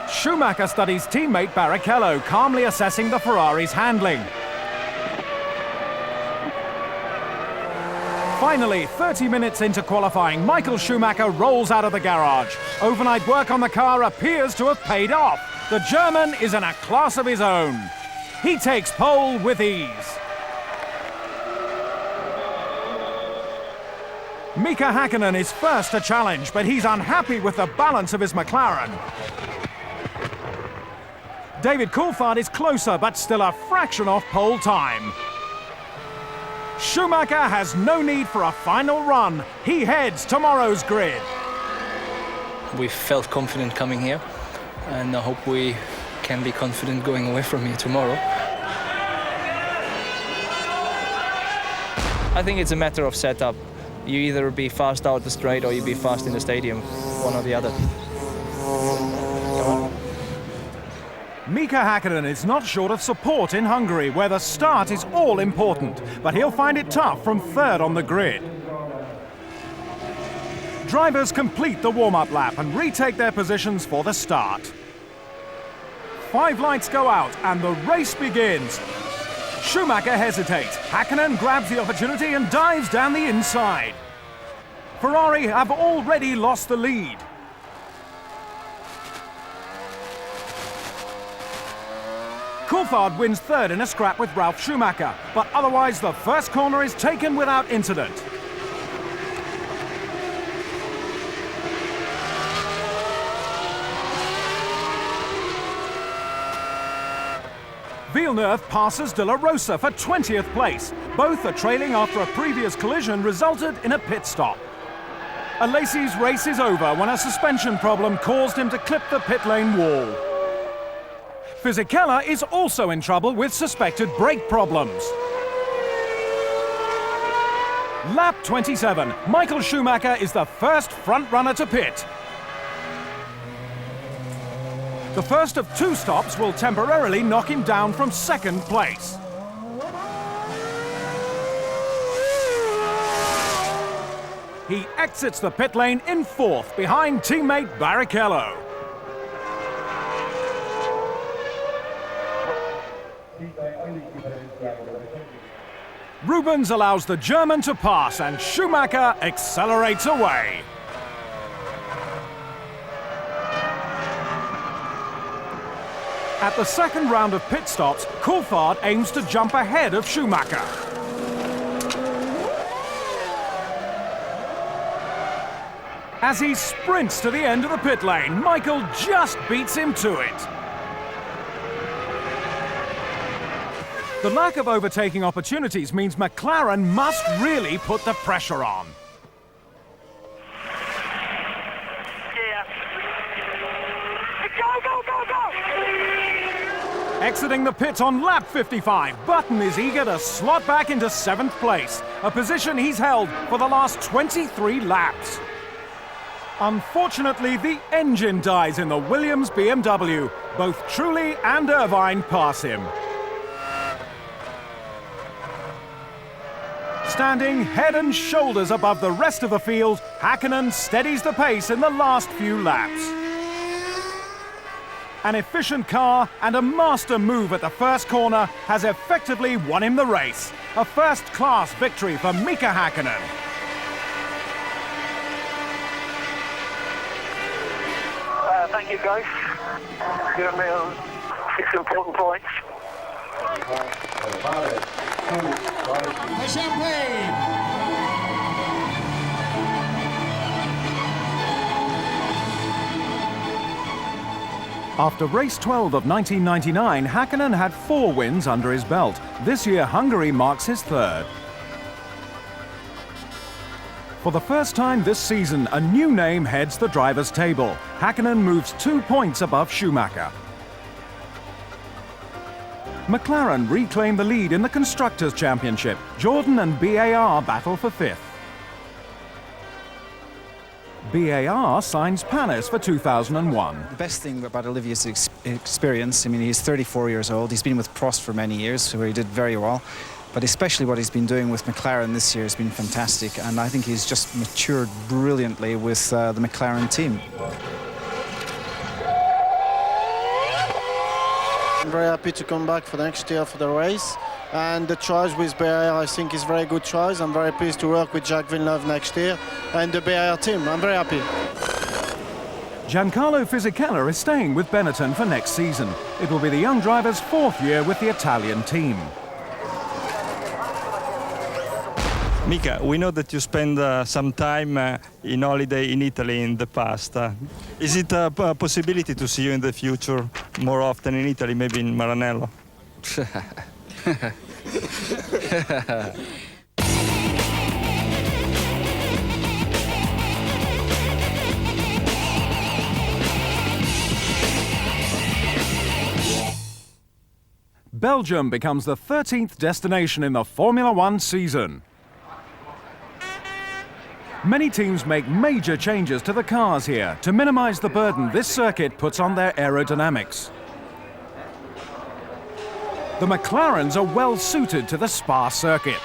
Schumacher studies teammate Barrichello, calmly assessing the Ferrari's handling. Finally, 30 minutes into qualifying, Michael Schumacher rolls out of the garage. Overnight work on the car appears to have paid off. The German is in a class of his own. He takes pole with ease. Mika Häkkinen is first to challenge, but he's unhappy with the balance of his McLaren. David Coulthard is closer, but still a fraction off pole time. Schumacher has no need for a final run. He heads tomorrow's grid. We felt confident coming here, and I hope we can be confident going away from here tomorrow. I think it's a matter of setup. You either be fast out the straight or you be fast in the stadium, one or the other. Mika Häkkinen is not short of support in Hungary, where the start is all important, but he'll find it tough from 3rd on the grid. Drivers complete the warm-up lap and retake their positions for the start. 5 lights go out and the race begins. Schumacher hesitates. Häkkinen grabs the opportunity and dives down the inside. Ferrari have already lost the lead. Coulthard wins third in a scrap with Ralf Schumacher, but otherwise the first corner is taken without incident. Villeneuve passes De La Rosa for 20th place. Both are trailing after a previous collision resulted in a pit stop. Alesi's race is over when a suspension problem caused him to clip the pit lane wall. Fisichella is also in trouble with suspected brake problems. Lap 27. Michael Schumacher is the first front runner to pit. The first of 2 stops will temporarily knock him down from 2nd place. He exits the pit lane in 4th behind teammate Barrichello. Rubens allows the German to pass and Schumacher accelerates away. At the second round of pit stops, Coulthard aims to jump ahead of Schumacher. As he sprints to the end of the pit lane, Michael just beats him to it. The lack of overtaking opportunities means McLaren must really put the pressure on. Exiting the pit on lap 55, Button is eager to slot back into 7th place, a position he's held for the last 23 laps. Unfortunately, the engine dies in the Williams BMW. Both Trulli and Irvine pass him. Standing head and shoulders above the rest of the field, Häkkinen steadies the pace in the last few laps. An efficient car and a master move at the first corner has effectively won him the race. A first-class victory for Mika Häkkinen. Thank you, guys. Given me 6 important points. The champagne! After race 12 of 1999, Häkkinen had 4 wins under his belt. This year, Hungary marks his 3rd. For the first time this season, a new name heads the drivers' table. Häkkinen moves 2 points above Schumacher. McLaren reclaim the lead in the Constructors' Championship. Jordan and BAR battle for 5th. BAR signs Panis for 2001. The best thing about Olivier's experience, I mean, he's 34 years old. He's been with Prost for many years, where he did very well. But especially what he's been doing with McLaren this year has been fantastic. And I think he's just matured brilliantly with the McLaren team. I'm very happy to come back for the next year for the race. And the choice with BAR, I think, is a very good choice. I'm very pleased to work with Jacques Villeneuve next year and the BAR team. I'm very happy. Giancarlo Fisichella is staying with Benetton for next season. It will be the young driver's 4th year with the Italian team. Mika, we know that you spent some time in holiday in Italy in the past. Is it a possibility to see you in the future more often in Italy, maybe in Maranello? Belgium becomes the 13th destination in the Formula 1 season. Many teams make major changes to the cars here to minimize the burden this circuit puts on their aerodynamics. The McLarens are well suited to the Spa circuit.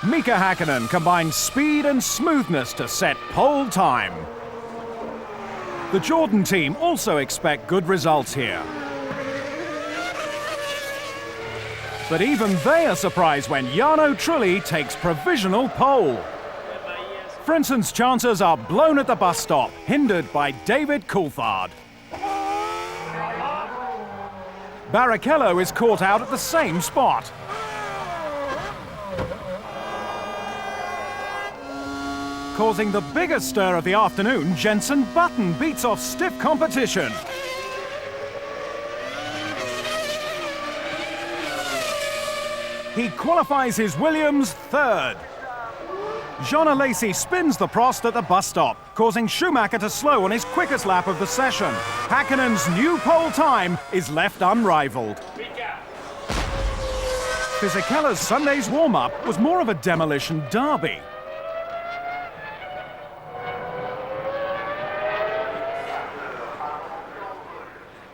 Mika Häkkinen combined speed and smoothness to set pole time. The Jordan team also expect good results here. But even they are surprised when Jarno Trulli takes provisional pole. Frenson's chances are blown at the bus stop, hindered by David Coulthard. Barrichello is caught out at the same spot. Causing the biggest stir of the afternoon, Jenson Button beats off stiff competition. He qualifies his Williams third. Jean Alesi spins the Prost at the bus stop, causing Schumacher to slow on his quickest lap of the session. Häkkinen's new pole time is left unrivaled. Fisichella's Sunday's warm-up was more of a demolition derby.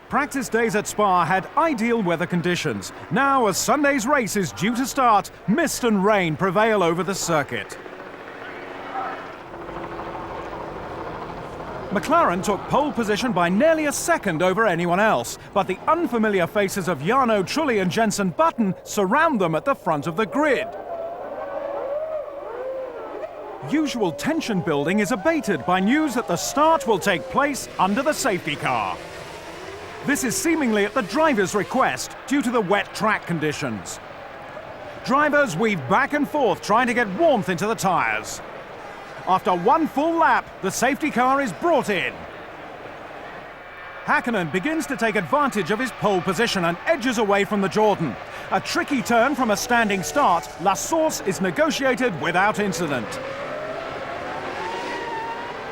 Practice days at Spa had ideal weather conditions. Now, as Sunday's race is due to start, mist and rain prevail over the circuit. McLaren took pole position by nearly a second over anyone else, but the unfamiliar faces of Jarno Trulli and Jenson Button surround them at the front of the grid. Usual tension building is abated by news that the start will take place under the safety car. This is seemingly at the driver's request due to the wet track conditions. Drivers weave back and forth trying to get warmth into the tyres. After one full lap, the safety car is brought in. Häkkinen begins to take advantage of his pole position and edges away from the Jordan. A tricky turn from a standing start, La Source is negotiated without incident.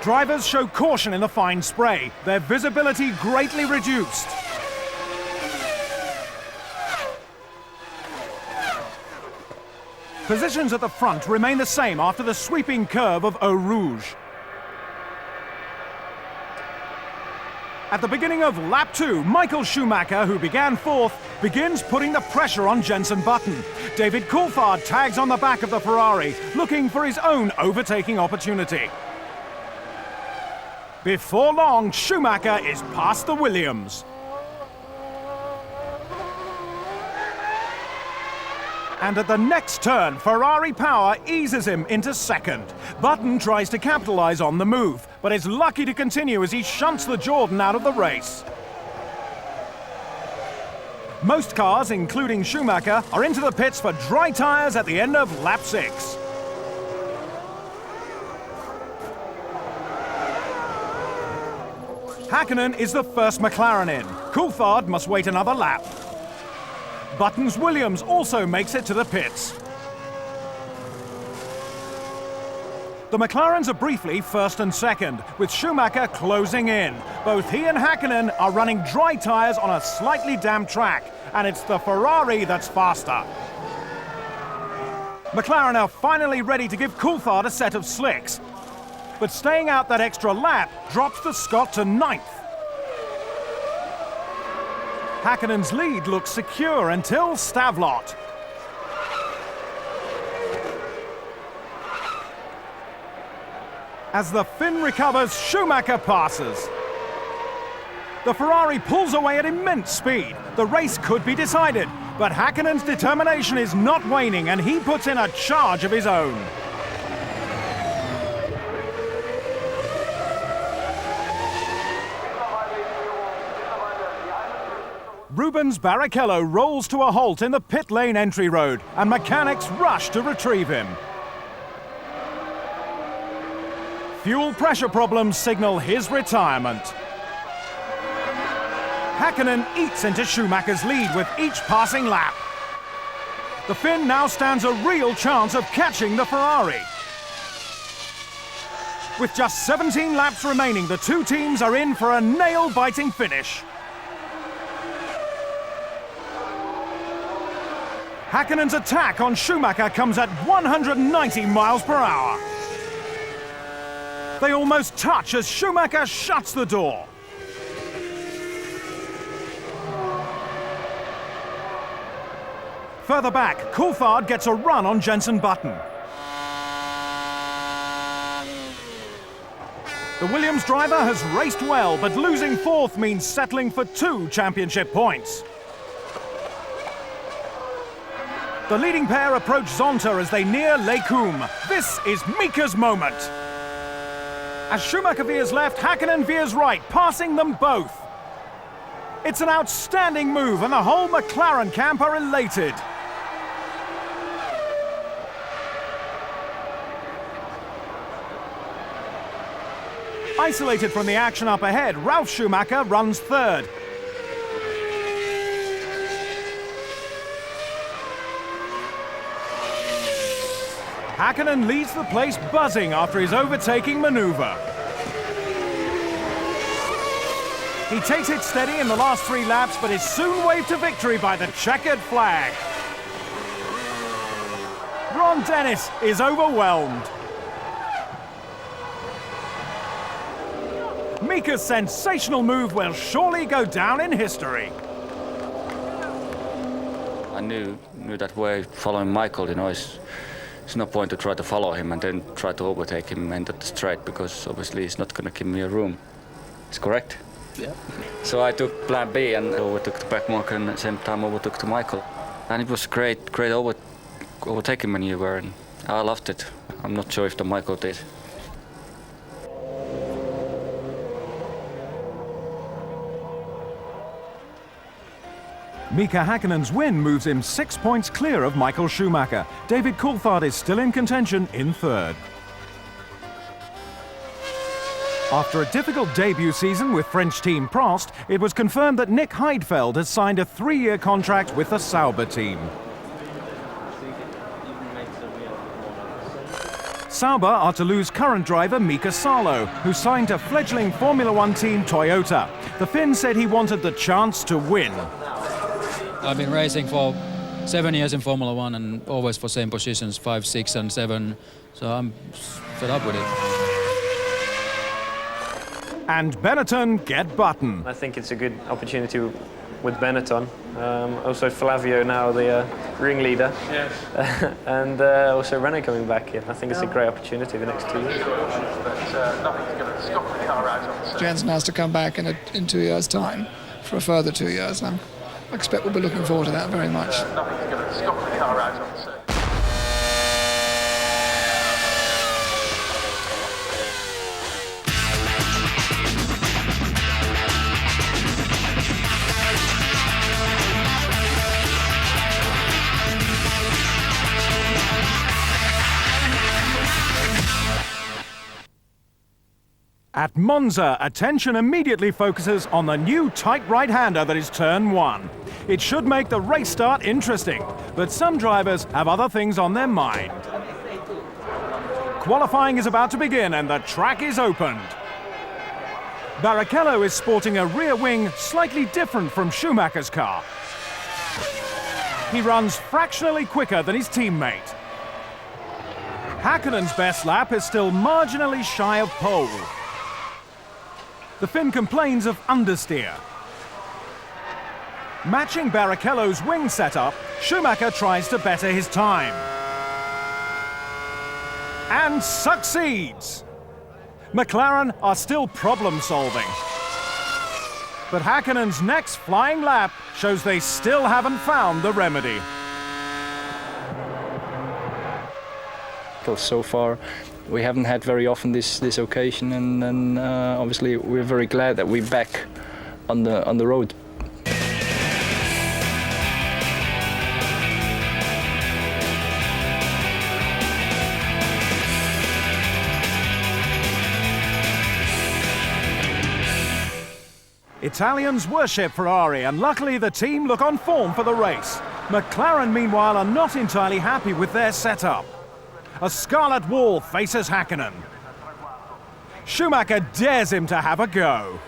Drivers show caution in the fine spray, their visibility greatly reduced. Positions at the front remain the same after the sweeping curve of Eau Rouge. At the beginning of lap 2, Michael Schumacher, who began fourth, begins putting the pressure on Jenson Button. David Coulthard tags on the back of the Ferrari, looking for his own overtaking opportunity. Before long, Schumacher is past the Williams. And at the next turn, Ferrari power eases him into second. Button tries to capitalize on the move, but is lucky to continue as he shunts the Jordan out of the race. Most cars, including Schumacher, are into the pits for dry tyres at the end of lap 6. Häkkinen is the first McLaren in. Coulthard must wait another lap. Button's Williams also makes it to the pits. The McLarens are briefly first and second, with Schumacher closing in. Both he and Häkkinen are running dry tyres on a slightly damp track, and it's the Ferrari that's faster. McLaren are finally ready to give Coulthard a set of slicks, but staying out that extra lap drops the Scot to 9th. Häkkinen's lead looks secure until Stavlot. As the Finn recovers, Schumacher passes. The Ferrari pulls away at immense speed. The race could be decided, but Häkkinen's determination is not waning and he puts in a charge of his own. Rubens Barrichello rolls to a halt in the pit lane entry road, and mechanics rush to retrieve him. Fuel pressure problems signal his retirement. Häkkinen eats into Schumacher's lead with each passing lap. The Finn now stands a real chance of catching the Ferrari. With just 17 laps remaining, the two teams are in for a nail-biting finish. Häkkinen's attack on Schumacher comes at 190 miles per hour. They almost touch as Schumacher shuts the door. Further back, Coulthard gets a run on Jenson Button. The Williams driver has raced well, but losing fourth means settling for 2 championship points. The leading pair approach Zonta as they near Les Combes. This is Mika's moment. As Schumacher veers left, Häkkinen veers right, passing them both. It's an outstanding move and the whole McLaren camp are elated. Isolated from the action up ahead, Ralf Schumacher runs third. Häkkinen leads the place buzzing after his overtaking manoeuvre. He takes it steady in the last 3 laps, but is soon waved to victory by the checkered flag. Ron Dennis is overwhelmed. Mika's sensational move will surely go down in history. I knew that way following Michael, you know, it's no point to try to follow him and then try to overtake him into the straight, because obviously he's not going to give me a room. It's correct? Yeah. So I took plan B and overtook the back marker and at the same time overtook to Michael. And it was great overtaking maneuver and I loved it. I'm not sure if the Michael did. Mika Häkkinen's win moves him 6 points clear of Michael Schumacher. David Coulthard is still in contention in third. After a difficult debut season with French team Prost, it was confirmed that Nick Heidfeld has signed a 3-year contract with the Sauber team. Sauber are to lose current driver Mika Salo, who signed to fledgling Formula 1 team Toyota. The Finn said he wanted the chance to win. I've been racing for 7 years in Formula 1 and always for same positions, 5, 6 and 7, so I'm fed up with it. And Benetton get Button. I think it's a good opportunity with Benetton. Also Flavio now the ringleader. Yes. And also Renault coming back in. I think it's a great opportunity the next 2 years. Jensen has to come back in 2 years' time for a further 2 years. And I expect we'll be looking forward to that very much. Nothing's going to stop the car out on the circuit. At Monza, attention immediately focuses on the new tight right-hander that is turn 1. It should make the race start interesting, but some drivers have other things on their mind. Qualifying is about to begin and the track is opened. Barrichello is sporting a rear wing slightly different from Schumacher's car. He runs fractionally quicker than his teammate. Häkkinen's best lap is still marginally shy of pole. The Finn complains of understeer. Matching Barrichello's wing setup, Schumacher tries to better his time. And succeeds! McLaren are still problem-solving. But Häkkinen's next flying lap shows they still haven't found the remedy. So far, we haven't had very often this occasion, and obviously we're very glad that we're back on the road. Italians worship Ferrari, and luckily the team look on form for the race. McLaren, meanwhile, are not entirely happy with their setup. A scarlet wall faces Häkkinen. Schumacher dares him to have a go.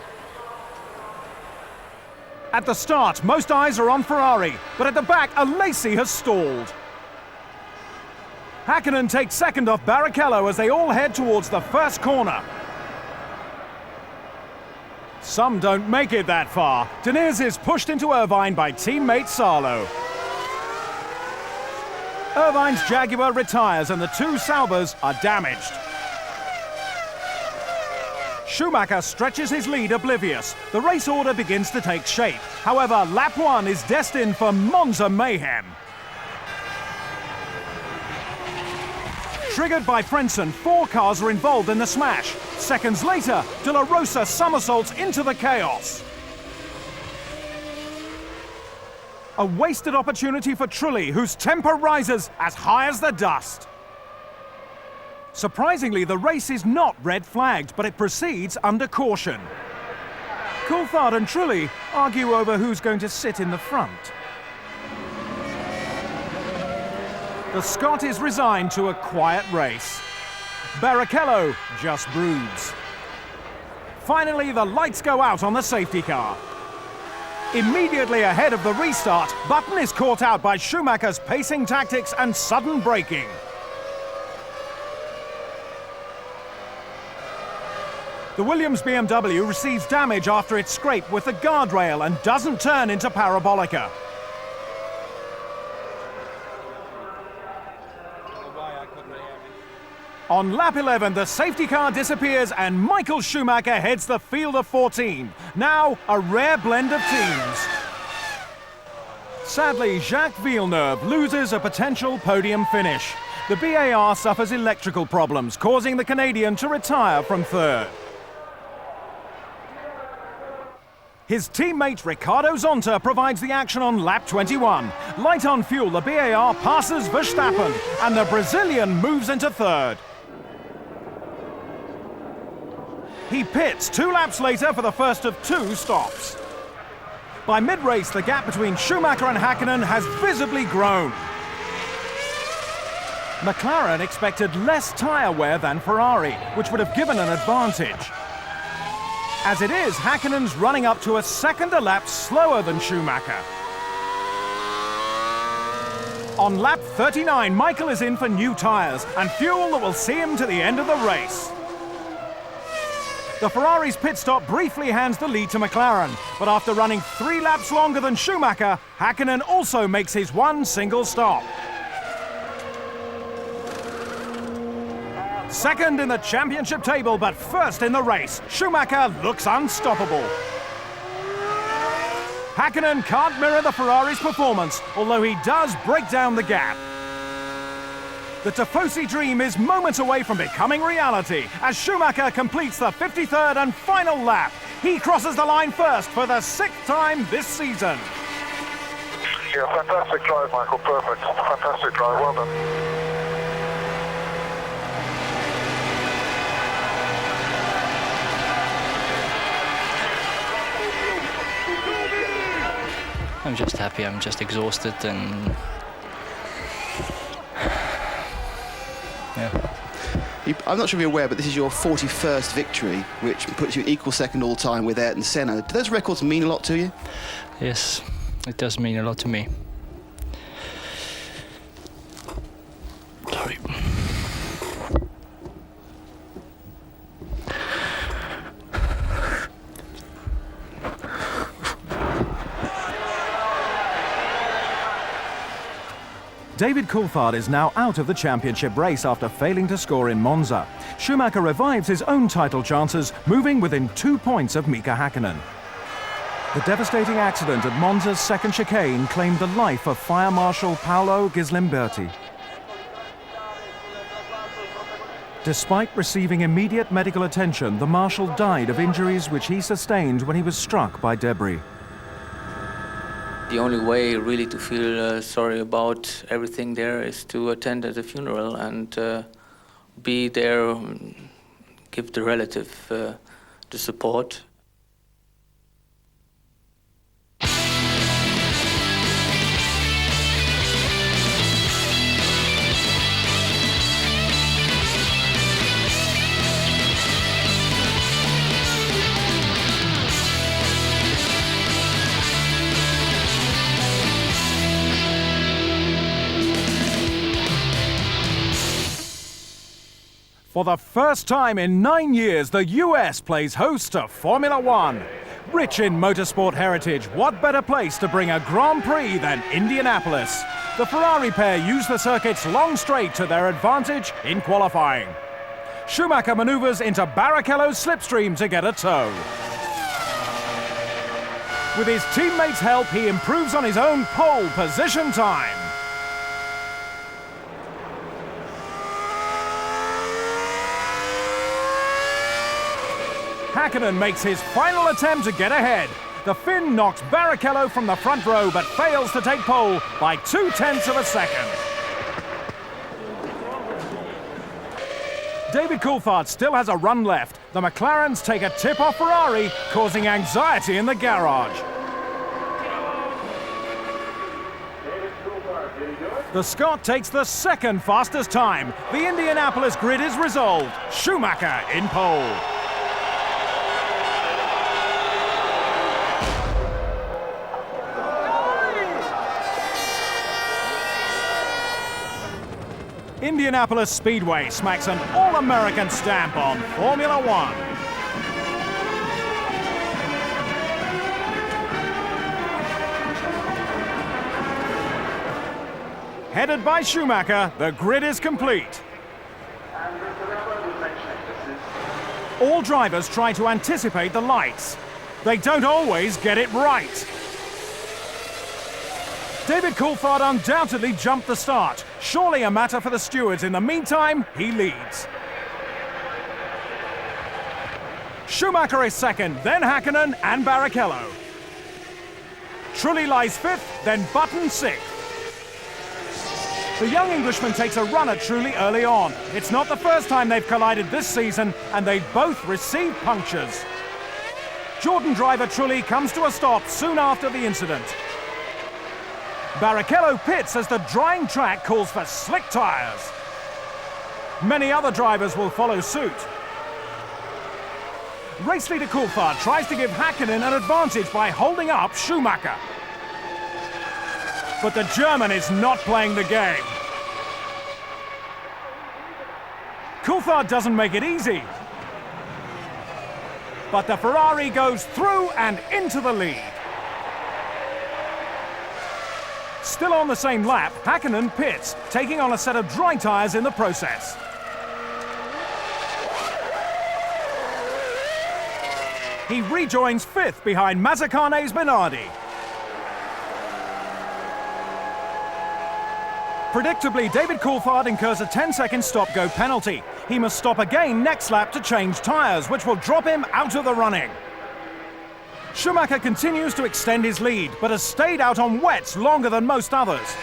At the start, most eyes are on Ferrari, but at the back, a Lacey has stalled. Häkkinen takes second off Barrichello as they all head towards the first corner. Some don't make it that far. Deniz is pushed into Irvine by teammate Salo. Irvine's Jaguar retires and the two Saubers are damaged. Schumacher stretches his lead oblivious. The race order begins to take shape. However, lap 1 is destined for Monza mayhem. Triggered by Frentzen, 4 cars are involved in the smash. Seconds later, De La Rosa somersaults into the chaos. A wasted opportunity for Trulli, whose temper rises as high as the dust. Surprisingly, the race is not red flagged, but it proceeds under caution. Coulthard and Trulli argue over who's going to sit in the front. The Scot is resigned to a quiet race. Barrichello just broods. Finally, the lights go out on the safety car. Immediately ahead of the restart, Button is caught out by Schumacher's pacing tactics and sudden braking. The Williams BMW receives damage after its scrape with the guardrail and doesn't turn into Parabolica. On lap 11, the safety car disappears and Michael Schumacher heads the field of 14. Now, a rare blend of teams. Sadly, Jacques Villeneuve loses a potential podium finish. The BAR suffers electrical problems, causing the Canadian to retire from third. His teammate Ricardo Zonta provides the action on lap 21. Light on fuel, the BAR passes Verstappen, and the Brazilian moves into third. He pits 2 laps later for the first of 2 stops. By mid-race, the gap between Schumacher and Häkkinen has visibly grown. McLaren expected less tyre wear than Ferrari, which would have given an advantage. As it is, Häkkinen's running up to a second a lap slower than Schumacher. On lap 39, Michael is in for new tyres and fuel that will see him to the end of the race. The Ferrari's pit stop briefly hands the lead to McLaren, but after running 3 laps longer than Schumacher, Häkkinen also makes his one single stop. Second in the championship table, but first in the race, Schumacher looks unstoppable. Häkkinen can't mirror the Ferrari's performance, although he does break down the gap. The Tifosi dream is moments away from becoming reality as Schumacher completes the 53rd and final lap. He crosses the line first for the 6th time this season. Yeah, fantastic drive, Michael. Perfect. Fantastic drive. Well done. I'm just happy, I'm just exhausted, and yeah. I'm not sure if you're aware, but this is your 41st victory, which puts you in equal second all time with Ayrton Senna. Do those records mean a lot to you? Yes, it does mean a lot to me. Sorry. David Coulthard is now out of the championship race after failing to score in Monza. Schumacher revives his own title chances, moving within 2 points of Mika Häkkinen. The devastating accident at Monza's second chicane claimed the life of Fire Marshal Paolo Gislimberti. Despite receiving immediate medical attention, the Marshal died of injuries which he sustained when he was struck by debris. The only way really to feel sorry about everything there is to attend at the funeral and be there, give the relative the support. For the first time in 9 years, the US plays host to Formula 1. Rich in motorsport heritage, what better place to bring a Grand Prix than Indianapolis? The Ferrari pair use the circuit's long straight to their advantage in qualifying. Schumacher manoeuvres into Barrichello's slipstream to get a tow. With his teammates' help, he improves on his own pole position time. Häkkinen makes his final attempt to get ahead. The Finn knocks Barrichello from the front row but fails to take pole by 0.2 of a second. David Coulthard still has a run left. The McLarens take a tip off Ferrari, causing anxiety in the garage. The Scot takes the second fastest time. The Indianapolis grid is resolved. Schumacher in pole. Indianapolis Speedway smacks an all-American stamp on Formula 1. Headed by Schumacher, the grid is complete. All drivers try to anticipate the lights. They don't always get it right. David Coulthard undoubtedly jumped the start. Surely a matter for the stewards. In the meantime, he leads. Schumacher is second, then Häkkinen and Barrichello. Trulli lies fifth, then Button sixth. The young Englishman takes a run at Trulli early on. It's not the first time they've collided this season, and they both receive punctures. Jordan driver Trulli comes to a stop soon after the incident. Barrichello pits as the drying track calls for slick tyres. Many other drivers will follow suit. Race leader Coulthard tries to give Häkkinen an advantage by holding up Schumacher. But the German is not playing the game. Coulthard doesn't make it easy. But the Ferrari goes through and into the lead. Still on the same lap, Häkkinen pits, taking on a set of dry tyres in the process. He rejoins fifth behind Mazzicane's Minardi. Predictably, David Coulthard incurs a 10-second stop-go penalty. He must stop again next lap to change tyres, which will drop him out of the running. Schumacher continues to extend his lead, but has stayed out on wets longer than most others.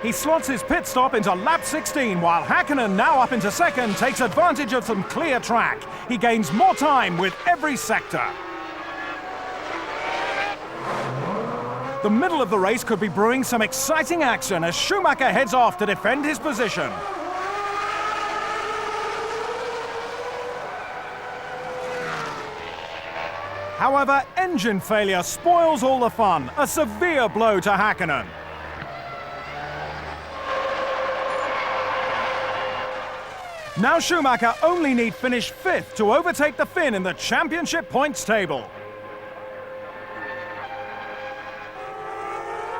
He slots his pit stop into lap 16, while Häkkinen, now up into second, takes advantage of some clear track. He gains more time with every sector. The middle of the race could be brewing some exciting action as Schumacher heads off to defend his position. However, engine failure spoils all the fun, a severe blow to Häkkinen. Now Schumacher only need finish fifth to overtake the Finn in the championship points table.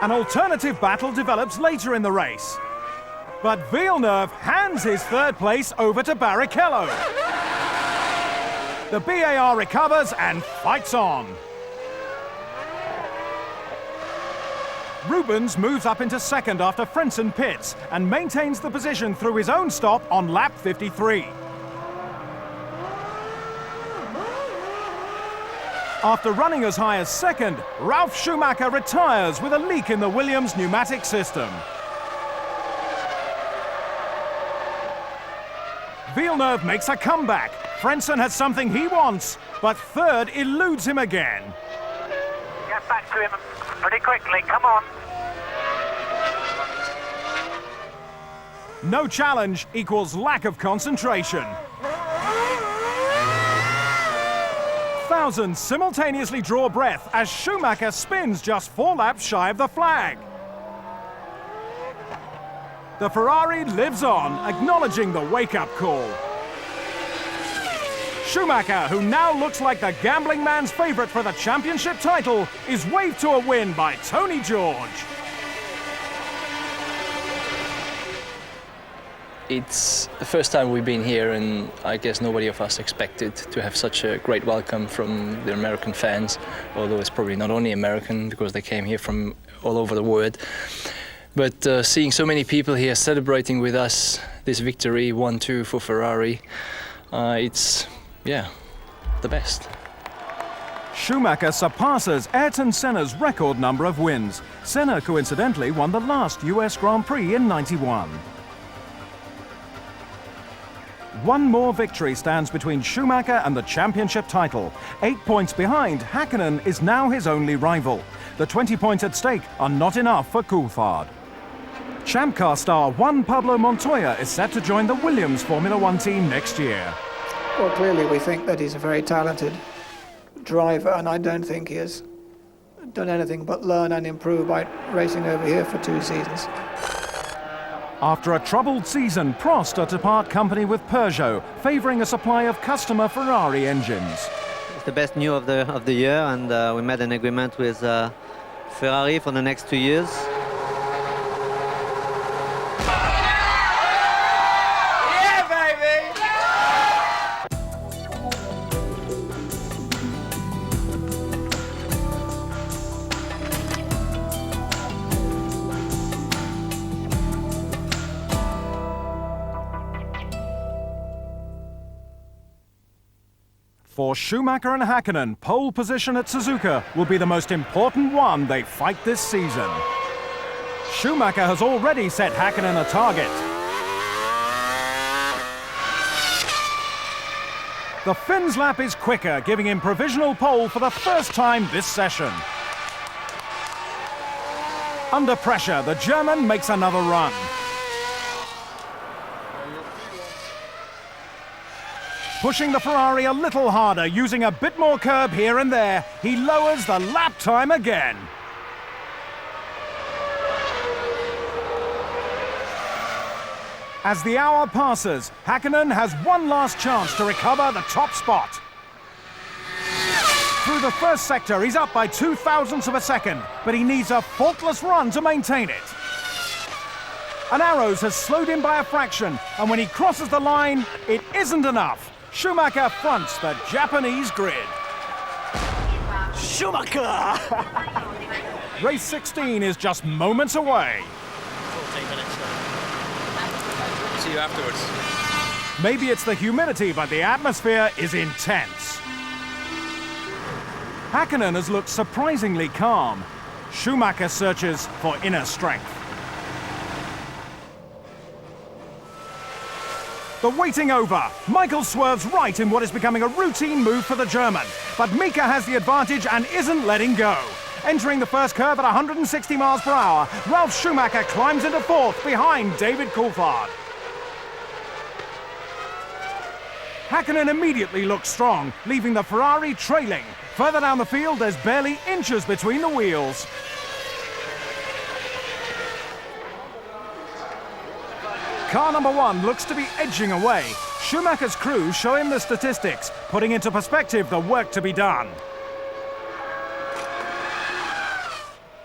An alternative battle develops later in the race. But Villeneuve hands his third place over to Barrichello. The BAR recovers and fights on. Rubens moves up into second after Frentzen pits and maintains the position through his own stop on lap 53. After running as high as second, Ralf Schumacher retires with a leak in the Williams pneumatic system. Villeneuve makes a comeback. Frentzen has something he wants, but third eludes him again. Get back to him pretty quickly, come on. No challenge equals lack of concentration. Thousands simultaneously draw breath as Schumacher spins just 4 laps shy of the flag. The Ferrari lives on, acknowledging the wake-up call. Schumacher, who now looks like the gambling man's favourite for the championship title, is waved to a win by Tony George. It's the first time we've been here, and I guess nobody of us expected to have such a great welcome from the American fans, although it's probably not only American because they came here from all over the world. But seeing so many people here celebrating with us this victory, 1-2 for Ferrari, it's, yeah, the best. Schumacher surpasses Ayrton Senna's record number of wins. Senna coincidentally won the last US Grand Prix in '91. One more victory stands between Schumacher and the championship title. 8 points behind, Häkkinen is now his only rival. The 20 points at stake are not enough for Coulthard. Champ Car star Juan Pablo Montoya is set to join the Williams Formula 1 team next year. Well, clearly we think that he's a very talented driver, and I don't think he has done anything but learn and improve by racing over here for 2 seasons. After a troubled season, Prost are to part company with Peugeot, favouring a supply of customer Ferrari engines. It's the best news of the year, and we made an agreement with Ferrari for the next 2 years. For Schumacher and Häkkinen, pole position at Suzuka will be the most important one they fight this season. Schumacher has already set Häkkinen a target. The Finn's lap is quicker, giving him provisional pole for the first time this session. Under pressure, the German makes another run. Pushing the Ferrari a little harder, using a bit more curb here and there, he lowers the lap time again. As the hour passes, Häkkinen has one last chance to recover the top spot. Through the first sector, he's up by 0.02 of a second, but he needs a faultless run to maintain it. An Arrows has slowed him by a fraction, and when he crosses the line, it isn't enough. Schumacher fronts the Japanese grid. Schumacher! Race 16 is just moments away. 14 minutes. See you afterwards. Maybe it's the humidity, but the atmosphere is intense. Häkkinen has looked surprisingly calm. Schumacher searches for inner strength. The waiting over. Michael swerves right in what is becoming a routine move for the German. But Mika has the advantage and isn't letting go. Entering the first curve at 160 miles per hour, Ralf Schumacher climbs into fourth behind David Coulthard. Häkkinen immediately looks strong, leaving the Ferrari trailing. Further down the field, there's barely inches between the wheels. Car number 1 looks to be edging away. Schumacher's crew show him the statistics, putting into perspective the work to be done.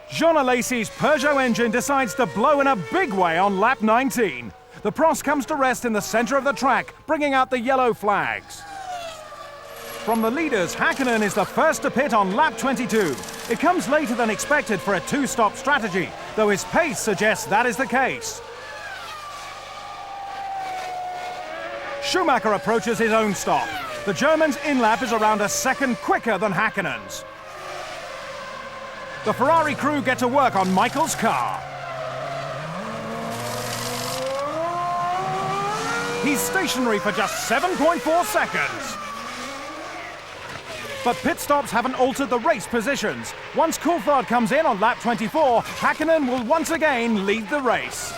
Jean Alesi's Peugeot engine decides to blow in a big way on lap 19. The Prost comes to rest in the centre of the track, bringing out the yellow flags. From the leaders, Häkkinen is the first to pit on lap 22. It comes later than expected for a 2-stop strategy, though his pace suggests that is the case. Schumacher approaches his own stop. The German's in-lap is around a second quicker than Häkkinen's. The Ferrari crew get to work on Michael's car. He's stationary for just 7.4 seconds. But pit stops haven't altered the race positions. Once Coulthard comes in on lap 24, Häkkinen will once again lead the race.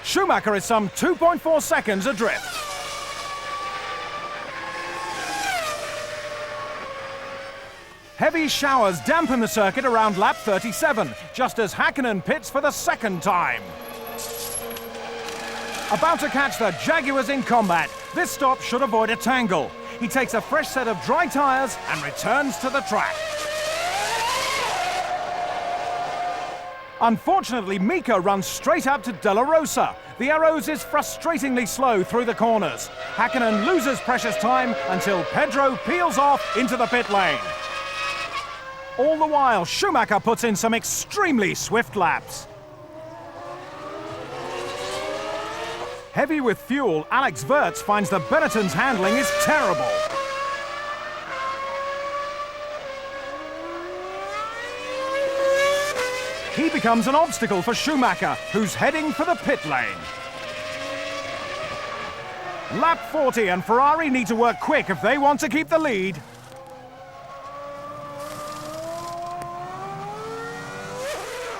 Schumacher is some 2.4 seconds adrift. Heavy showers dampen the circuit around lap 37, just as Häkkinen pits for the second time. About to catch the Jaguars in combat, this stop should avoid a tangle. He takes a fresh set of dry tyres and returns to the track. Unfortunately, Mika runs straight up to De La Rosa. the Arrows is frustratingly slow through the corners. Häkkinen loses precious time until Pedro peels off into the pit lane. All the while, Schumacher puts in some extremely swift laps. Heavy with fuel, Alex Wirtz finds that Benetton's handling is terrible. He becomes an obstacle for Schumacher, who's heading for the pit lane. Lap 40 and Ferrari need to work quick if they want to keep the lead.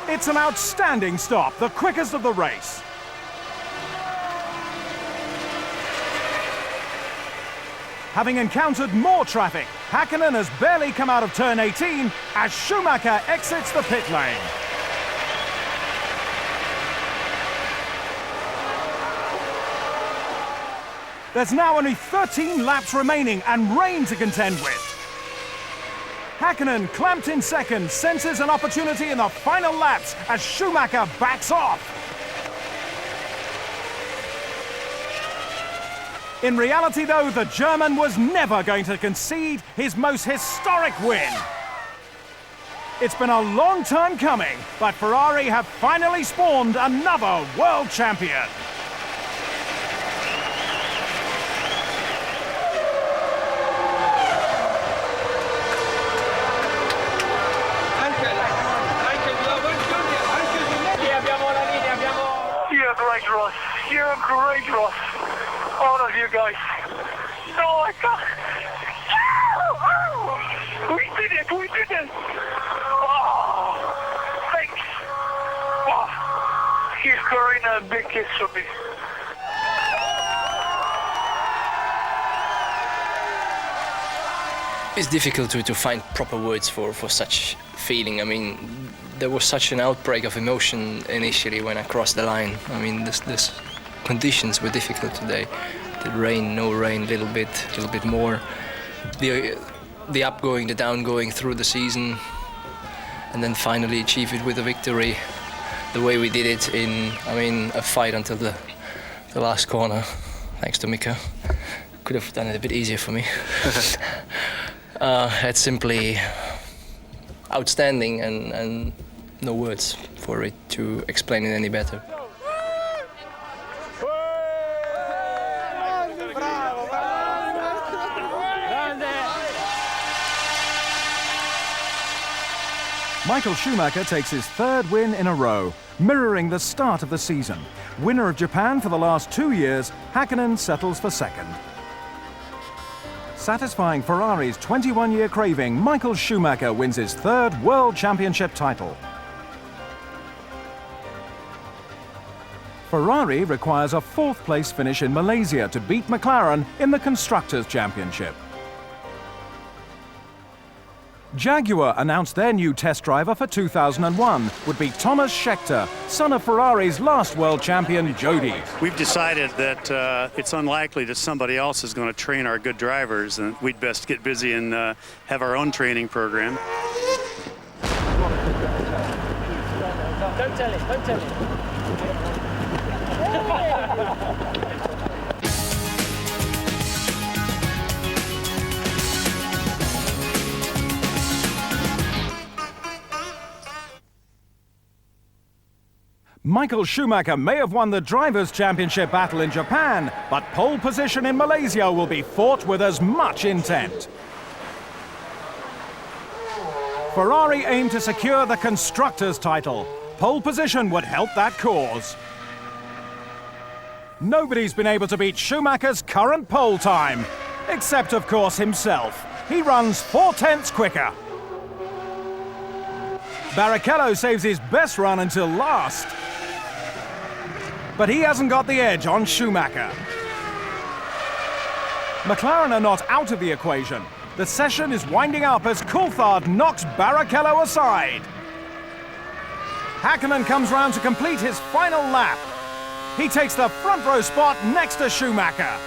It's an outstanding stop, the quickest of the race. Having encountered more traffic, Häkkinen has barely come out of turn 18 as Schumacher exits the pit lane. There's now only 13 laps remaining and rain to contend with. Häkkinen, clamped in second, senses an opportunity in the final laps as Schumacher backs off. In reality, though, the German was never going to concede his most historic win. It's been a long time coming, but Ferrari have finally spawned another world champion. You're great, Ross. You're great, Ross. All of you guys. Oh my God. Oh, we did it. We did it. Oh, thanks. Oh, he's scoring a big kiss for me. It's difficult to find proper words for such feeling. I mean, there was such an outbreak of emotion initially when I crossed the line. I mean, this conditions were difficult today. The rain, no rain, a little bit more. The upgoing, the downgoing through the season, and then finally achieve it with a victory, the way we did it in, I mean, a fight until the last corner, thanks to Mika. Could have done it a bit easier for me. It's simply outstanding and no words for it to explain it any better. Michael Schumacher takes his third win in a row, mirroring the start of the season. Winner of Japan for the last 2 years, Häkkinen settles for second. Satisfying Ferrari's 21-year craving, Michael Schumacher wins his third World Championship title. Ferrari requires a fourth-place finish in Malaysia to beat McLaren in the Constructors' Championship. Jaguar announced their new test driver for 2001 would be Thomas Scheckter, son of Ferrari's last world champion, Jody. We've decided that it's unlikely that somebody else is going to train our good drivers, and we'd best get busy and have our own training program. Don't tell him, don't tell him. Michael Schumacher may have won the Drivers' Championship battle in Japan, but pole position in Malaysia will be fought with as much intent. Ferrari aim to secure the Constructors' title. Pole position would help that cause. Nobody's been able to beat Schumacher's current pole time, except of course himself. He runs 4/10 quicker. Barrichello saves his best run until last. But he hasn't got the edge on Schumacher. McLaren are not out of the equation. The session is winding up as Coulthard knocks Barrichello aside. Häkkinen comes round to complete his final lap. He takes the front row spot next to Schumacher,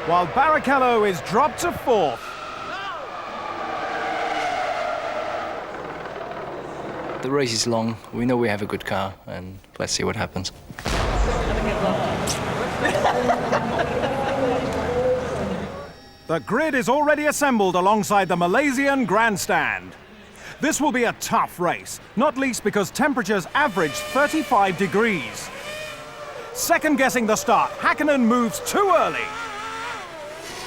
while Barrichello is dropped to fourth. The race is long. We know we have a good car, and let's see what happens. The grid is already assembled alongside the Malaysian grandstand. This will be a tough race, not least because temperatures average 35 degrees. Second-guessing the start, Häkkinen moves too early.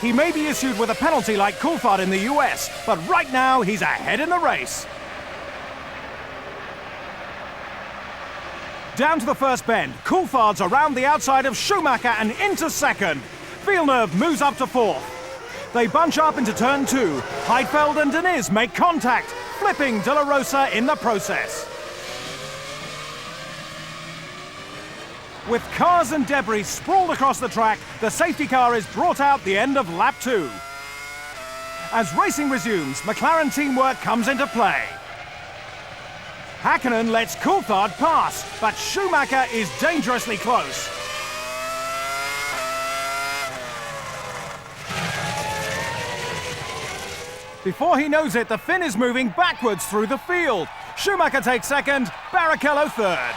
He may be issued with a penalty like Coulthard in the US, but right now he's ahead in the race. Down to the first bend, Coulthard's around the outside of Schumacher and into second. Villeneuve moves up to fourth. They bunch up into turn 2. Heidfeld and Diniz make contact, flipping De La Rosa in the process. With cars and debris sprawled across the track, the safety car is brought out the end of lap 2. As racing resumes, McLaren teamwork comes into play. Häkkinen lets Coulthard pass, but Schumacher is dangerously close. Before he knows it, the Finn is moving backwards through the field. Schumacher takes second, Barrichello third.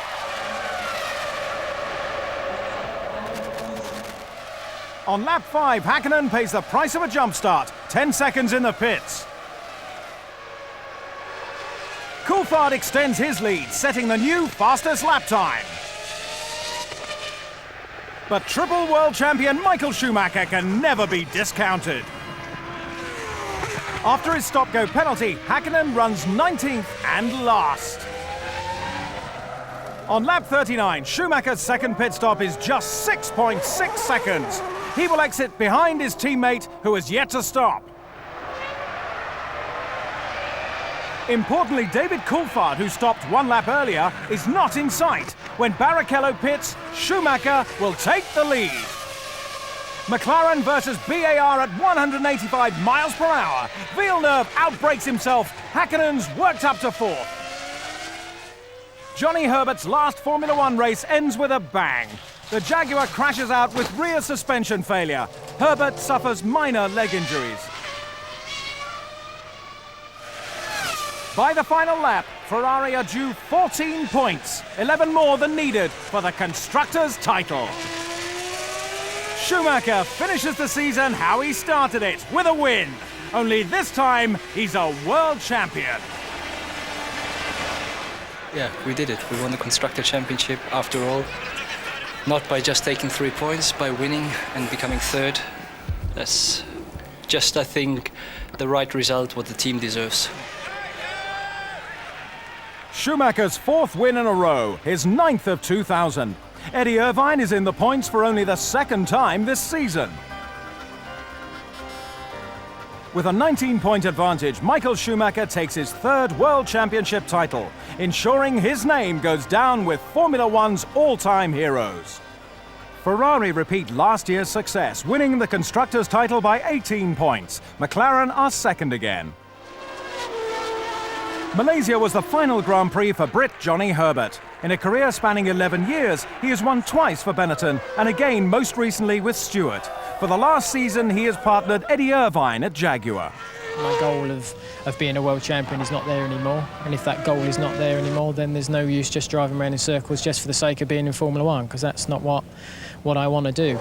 On lap 5, Häkkinen pays the price of a jump start, 10 seconds in the pits. Coulthard extends his lead, setting the new fastest lap time. But triple world champion Michael Schumacher can never be discounted. After his stop-go penalty, Häkkinen runs 19th and last. On lap 39, Schumacher's second pit stop is just 6.6 seconds. He will exit behind his teammate, who has yet to stop. Importantly, David Coulthard, who stopped 1 lap earlier, is not in sight. When Barrichello pits, Schumacher will take the lead. McLaren versus BAR at 185 miles per hour. Villeneuve outbrakes himself. Häkkinen's worked up to fourth. Johnny Herbert's last Formula 1 race ends with a bang. The Jaguar crashes out with rear suspension failure. Herbert suffers minor leg injuries. By the final lap, Ferrari are due 14 points, 11 more than needed for the Constructors' title. Schumacher finishes the season how he started it, with a win. Only this time, he's a world champion. Yeah, we did it. We won the Constructor Championship after all. Not by just taking 3 points, by winning and becoming third. That's just, I think, the right result, what the team deserves. Schumacher's 4th win in a row, his 9th of 2000. Eddie Irvine is in the points for only the 2nd time this season. With a 19-point advantage, Michael Schumacher takes his 3rd World Championship title, ensuring his name goes down with Formula 1's all-time heroes. Ferrari repeat last year's success, winning the Constructors' title by 18 points. McLaren are 2nd again. Malaysia was the final Grand Prix for Brit Johnny Herbert. In a career spanning 11 years, he has won twice for Benetton and again most recently with Stewart. For the last season, he has partnered Eddie Irvine at Jaguar. My goal of being a world champion is not there anymore, and if that goal is not there anymore, then there's no use just driving around in circles just for the sake of being in Formula 1, because that's not what I want to do.